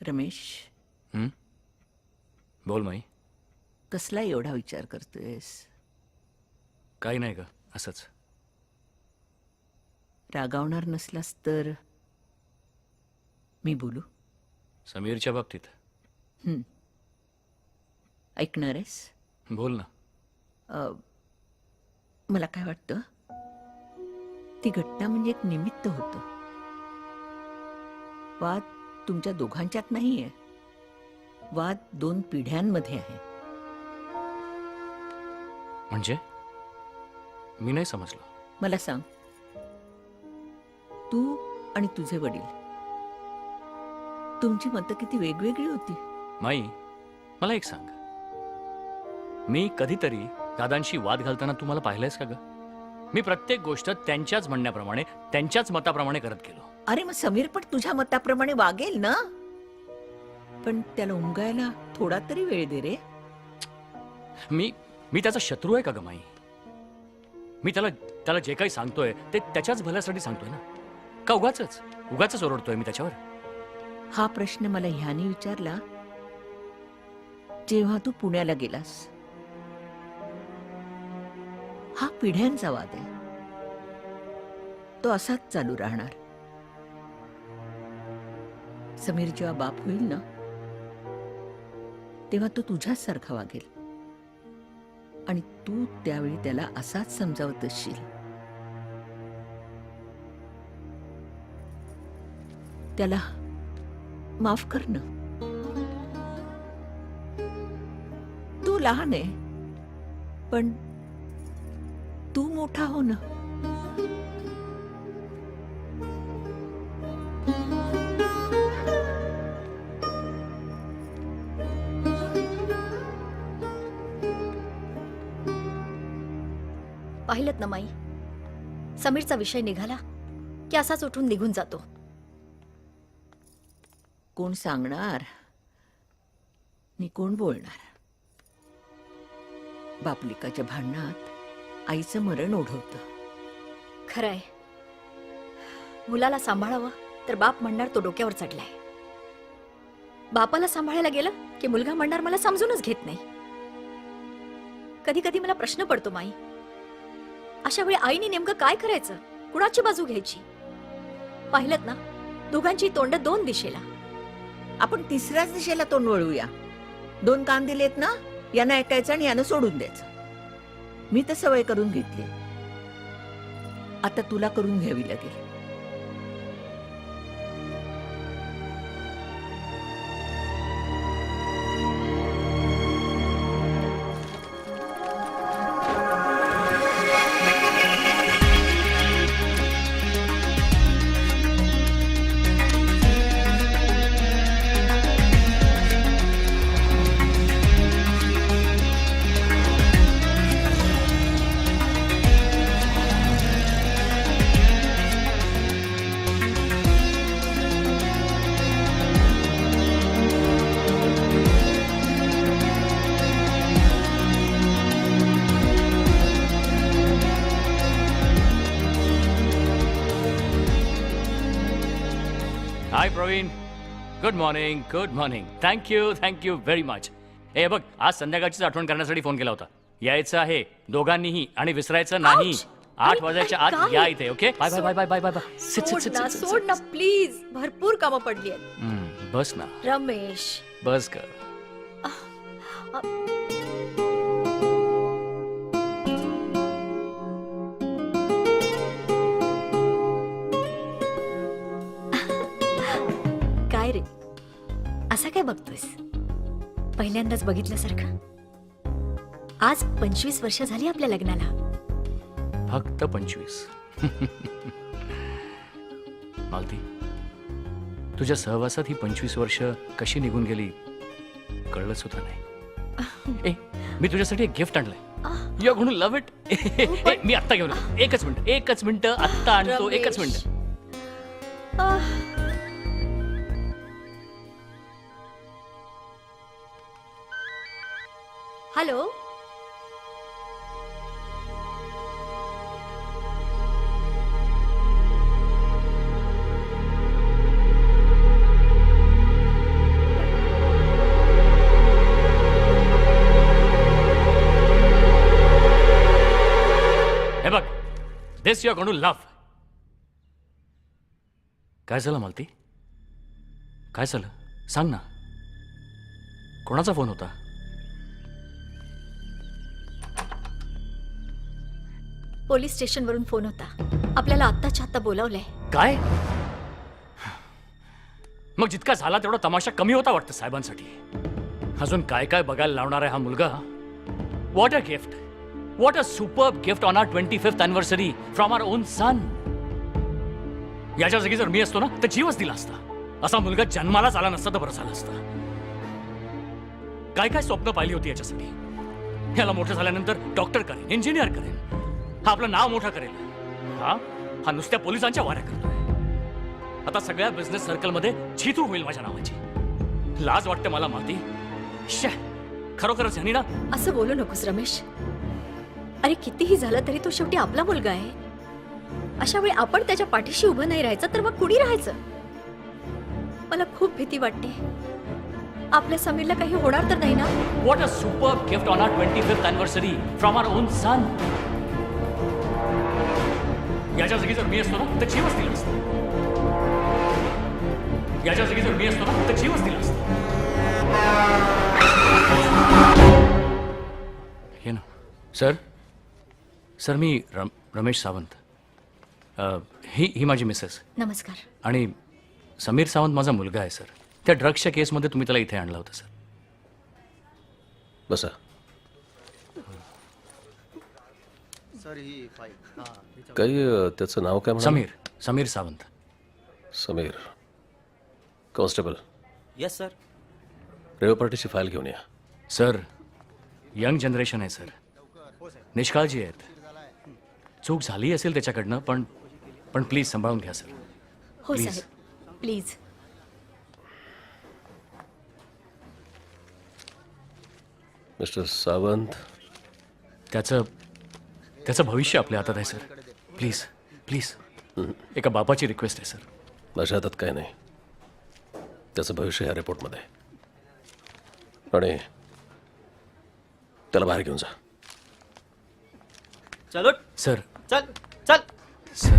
रमेश, बोल माई. कसला एवढा विचार करतोयस? काही नाही ग, असंच. रागावणार नसलास तर मी बोलू? समीरच्या बाबतीत ऐकणार आहेस? बोल ना. मला काय वाटतं, ती घटना म्हणजे एक निमित्त होतं. वाद तुमच्या दोघांच्यात नाहीये, वाद 2 पिढ्यांमध्ये आहे. म्हणजे मी नाही समजलो. मला सांग, तू आणि तुझे वडील, तुमची मतं किती वेगवेगळी होती. माई, मला एक सांग, मी कधीतरी दादांशी वाद घालताना तू मला पाहिलंयस का ग? मी प्रत्येक गोष्ट त्यांच्याच म्हणण्याप्रमाणे, त्यांच्याच मताप्रमाणे करत गेलो. अरे मग समीर पण तुझ्या मताप्रमाणे वागेल ना, पण त्याला उमगायला थोडा तरी वेळ दे रे. मी त्याचा शत्रू आहे का ग माई? मी त्याला जे काही सांगतोय ते त्याच्याच भल्यासाठी सांगतोय ना, का उगाच ओरडतोय मी त्याच्यावर? हा प्रश्न मला ह्यानी विचारला जेव्हा तू पुण्याला गेलास. हा पिढ्यांचा वाद आहे, तो असाच चालू राहणार. समीर जेव्हा बाप होईल ना, तेव्हा तो तुझ्याच सारखा वागेल आणि तू त्यावेळी त्याला असाच समजावत असशील. त्याला माफ कर ना. तू लहान आहे, पण तू मोठा हो ना. पाहिलत ना माई, समीरचा विषय निघाला की असाच उठून निघून जातो. कोण सांगणार नि कोण बोलणार? बापलिकाच्या भांडणात आईचं मरण ओढवतं. खरंय, मुलाला सांभाळावं तर बाप म्हणणार तो डोक्यावर चढलाय. बापाला सांभाळायला गेलं की मुलगा म्हणणार मला समजूनच घेत नाही. कधी कधी मला प्रश्न पडतो माई, अशा वेळी आईने नेमकं काय करायचं? कुणाची बाजू घ्यायची? पाहिलत ना, दोघांची तोंड 2 दिशेला. आपण तिसऱ्याच दिशेला तोंड वळूया. 2 कान दिलेत ना, यानं ऐकायचं आणि यानं सोडून द्यायचं. मी तर सवय करून घेतली, आता तुला करून घ्यावी लागेल. Hi Praveen, good morning. Thank you very much. हे बघ, आज संध्याकाळचीच आठवण करण्यासाठी फोन केला होता. यायचं आहे दोघांनीही आणि विसरायचं नाही. 8 वाजायच्या आत या इथे. Okay, bye bye bye bye bye bye. सोड ना प्लीज, भरपूर कामं पडली आहेत. बस ना रमेश, बस कर. काय रे, असा काय बघतोयस? पहिल्यांदाच बघितल्यासारखं. आज 25 वर्ष झाली आपल्या लग्नाला. फक्त 25. मालती, तुझ्या सहवासात ही 25 वर्ष कशी निघून गेली कळलं सुद्धा नाही. ए, मी तुझ्यासाठी एक गिफ्ट आणलंय. You are going to love it. मी आत्ता घेऊन येतो. एकच मिनिट आत्ता आणतो. एकच मिनिट. हॅलो. हे बघ, this you are going to love. काय झालं मालती? काय झालं सांग ना. कोणाचा फोन होता? पोलीस स्टेशनवरून फोन होता. आपल्याला आत्ताच्या आत्ता बोलावलंय. काय? मग जितका झाला तेवढा तमाशा कमी होता वाटतं साहेबांसाठी. अजून काय काय बघायला लावणार आहे हा मुलगा. What a gift. What a superb gift on our 25th anniversary from our own son. याच्या जागी जर मी असतो ना तर जीवच दिला असता. असा मुलगा जन्मालाच आला नसता तर बरं झालं असतं. काय काय स्वप्न पाहिली होती याच्यासाठी. याला मोठं झाल्यानंतर डॉक्टर करेन, इंजिनियर करेन, हा आपलं नाव मोठं करेल. हा नुसत्या पोलिसांच्या वाऱ्या करतोय. आता सगळ्या बिझनेस सर्कलमध्ये छितू होईल माझ्या नावाची. लाज वाटते मला माती. खरोखरच यांनी ना. असं बोलू नकोस रमेश. अरे कितीही झालं तरी तो शेवटी आपला मुलगा आहे. अशा वेळी आपण त्याच्या पाठीशी उभं नाही राहायचं तर मग कुणी राहायचं. मला खूप भीती वाटते. आपल्या समीरला काही होणार तर नाही ना. What a superb gift on our 25th anniversary from our own son. याच्या जागी जर मी असतो ना तर जीवच दिला असता. याच्या जागी जर मी असतो ना तर जीवच दिला असता. हे ना सर मी रमेश सावंत. ही माझी मिसेस. नमस्कार. आणि समीर सावंत माझा मुलगा आहे सर. त्या ड्रग्सच्या केसमध्ये तुम्ही त्याला इथे आणला होता सर. बसा. सर ही फाईल. काही त्याचं नाव काय म्हणा? Sameer Sawant. Sameer. Constable. Yes sir. Rave पार्टीची फाईल घेऊन या. सर यंग जनरेशन आहे सर. निष्काळजी आहेत. चूक झाली असेल त्याच्याकडनं पण प्लीज सांभाळून घ्या सर. हो Please. साहेब प्लीज. मिस्टर सावंत. त्याचं भविष्य आपल्या हातात आहे सर. प्लीज एका बापाची रिक्वेस्ट आहे सर. माझ्या हातात काय नाही. त्याचं भविष्य ह्या रिपोर्टमध्ये. आणि त्याला बाहेर घेऊन जा. चलो सर. चल चल. Sir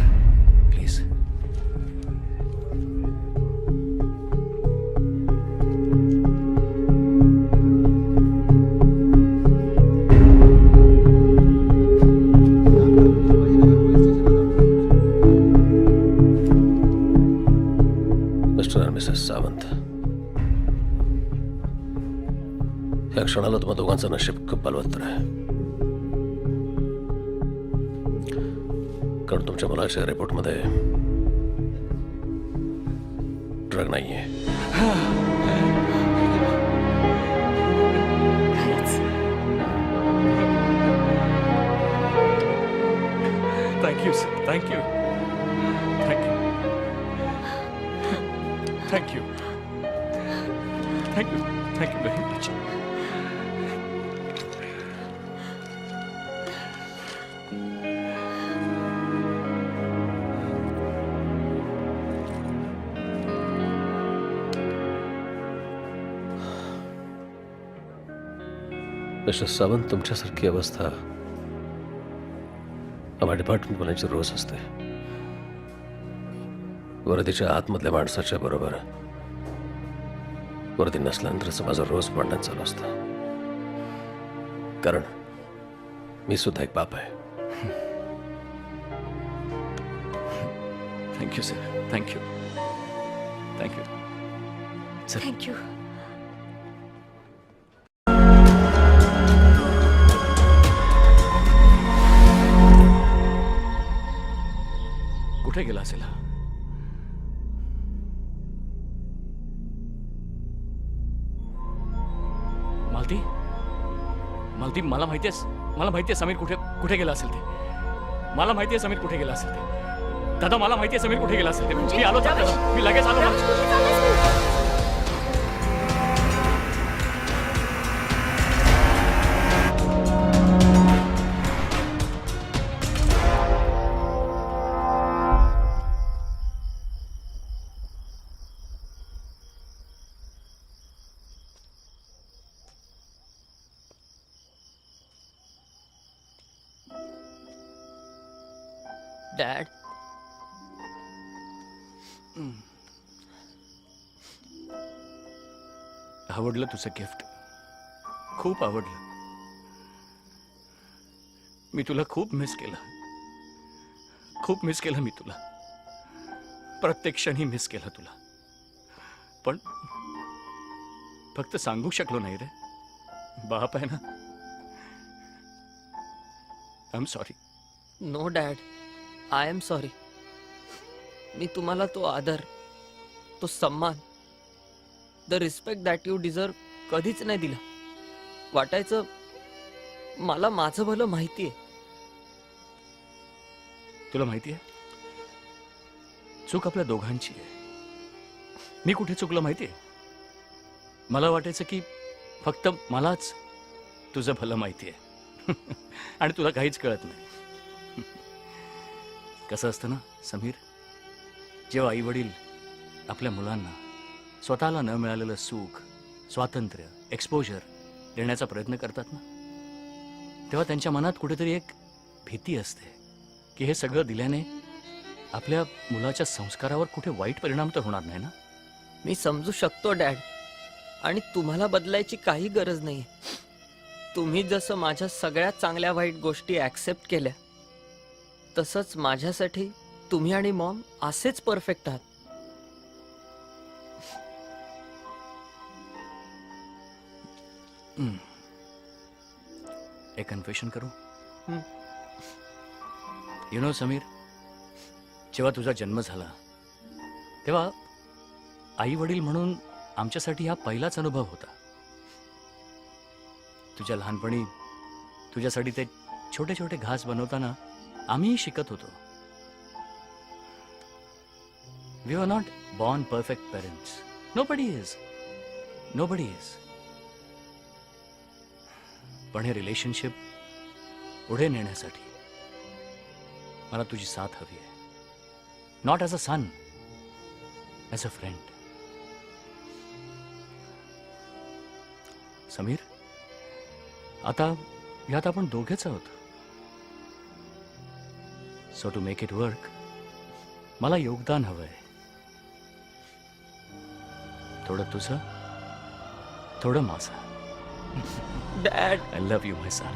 please. मिस्टर आणि मिसेस सावंत, या क्षणाला तुम्हा दोघांचं नशीब खूप बलवत्तर आहे. कारण तुमच्या मुलाच्या रिपोर्टमध्ये ड्रग नाहीये. Thank you sir. Thank you very much. Mister Sawant, तुमच्यासारखी अवस्था आम्हा डिपार्टमेंटवाल्यांची रोज असते. वर्दीच्या आतमधल्या माणसाच्या बरोबर वर्दी नसल्यानंतरच माझं रोज भांडण चालू असतं. कारण मी सुद्धा एक बाप आहे. Thank you sir. Thank you sir. Thank you. कुठे गेला असेल हा? मालती, मालती, मला माहितीये समीर कुठे गेला असेल ते. मला माहितीये समीर कुठे गेला असेल ते. दादा, मला माहितीये समीर कुठे गेला असेल ते. मी आलो तर दादा, मी लगेच आलो. डॅड, आवडलं तुझं गिफ्ट, खूप आवडलं. मी तुला खूप मिस केलं मी तुला. प्रत्येक क्षणी मिस केलं तुला. पण फक्त सांगू शकलो नाही रे. बाप आहे ना. I am sorry. No dad, I am sorry. मी तुम्हाला तो आदर, तो सम्मान, the respect that you deserve कधीच नाही दिला. वाटायचं मला माझं भलं माहितीये. तुला माहितीये, चूक आपल्या दोघांची आहे. मी कुठे चुकलं माहितीये? मला वाटायचं की फक्त मलाच तुझं भलं माहितीये आणि तुला काहीच कळत नाही. कसं असतं ना समीर, जेव्हा आई वडील आपल्या मुलांना स्वतःला न मिळालेलं सुख, स्वातंत्र्य, एक्सपोजर देण्याचा प्रयत्न करतात ना, तेव्हा त्यांच्या मनात कुठेतरी एक भीती असते की हे सगळं दिल्याने आपल्या मुलाच्या संस्कारावर कुठे वाईट परिणाम तर होणार नाही ना. मी समजू शकतो डॅड, आणि तुम्हाला बदलायची काही गरज नाही. तुम्ही जसं माझ्या सगळ्या चांगल्या वाईट गोष्टी ॲक्सेप्ट केल्या, तसंच माझ्यासाठी तुम्ही आणि मॉम असेच परफेक्ट आहात. एक कन्फेशन करू? हं. यु नो समीर, जेव्हा तुझा जन्म झाला तेव्हा आई वडील म्हणून आमच्यासाठी हा पहिलाच अनुभव होता. तुझ्या लहानपणी तुझ्यासाठी ते छोटे छोटे घास बनवताना आम्ही शिकत होतो. We are not born perfect parents. Nobody is. पण हे रिलेशनशिप पुढे नेण्यासाठी मला तुझी साथ हवी आहे. Not as a son, as a friend. Sameer, आता यात आपण दोघेच आहोत. So to make it work, मला योगदान हवंय. थोडं तुझं, थोडं माझं. Dad, I love you, my son.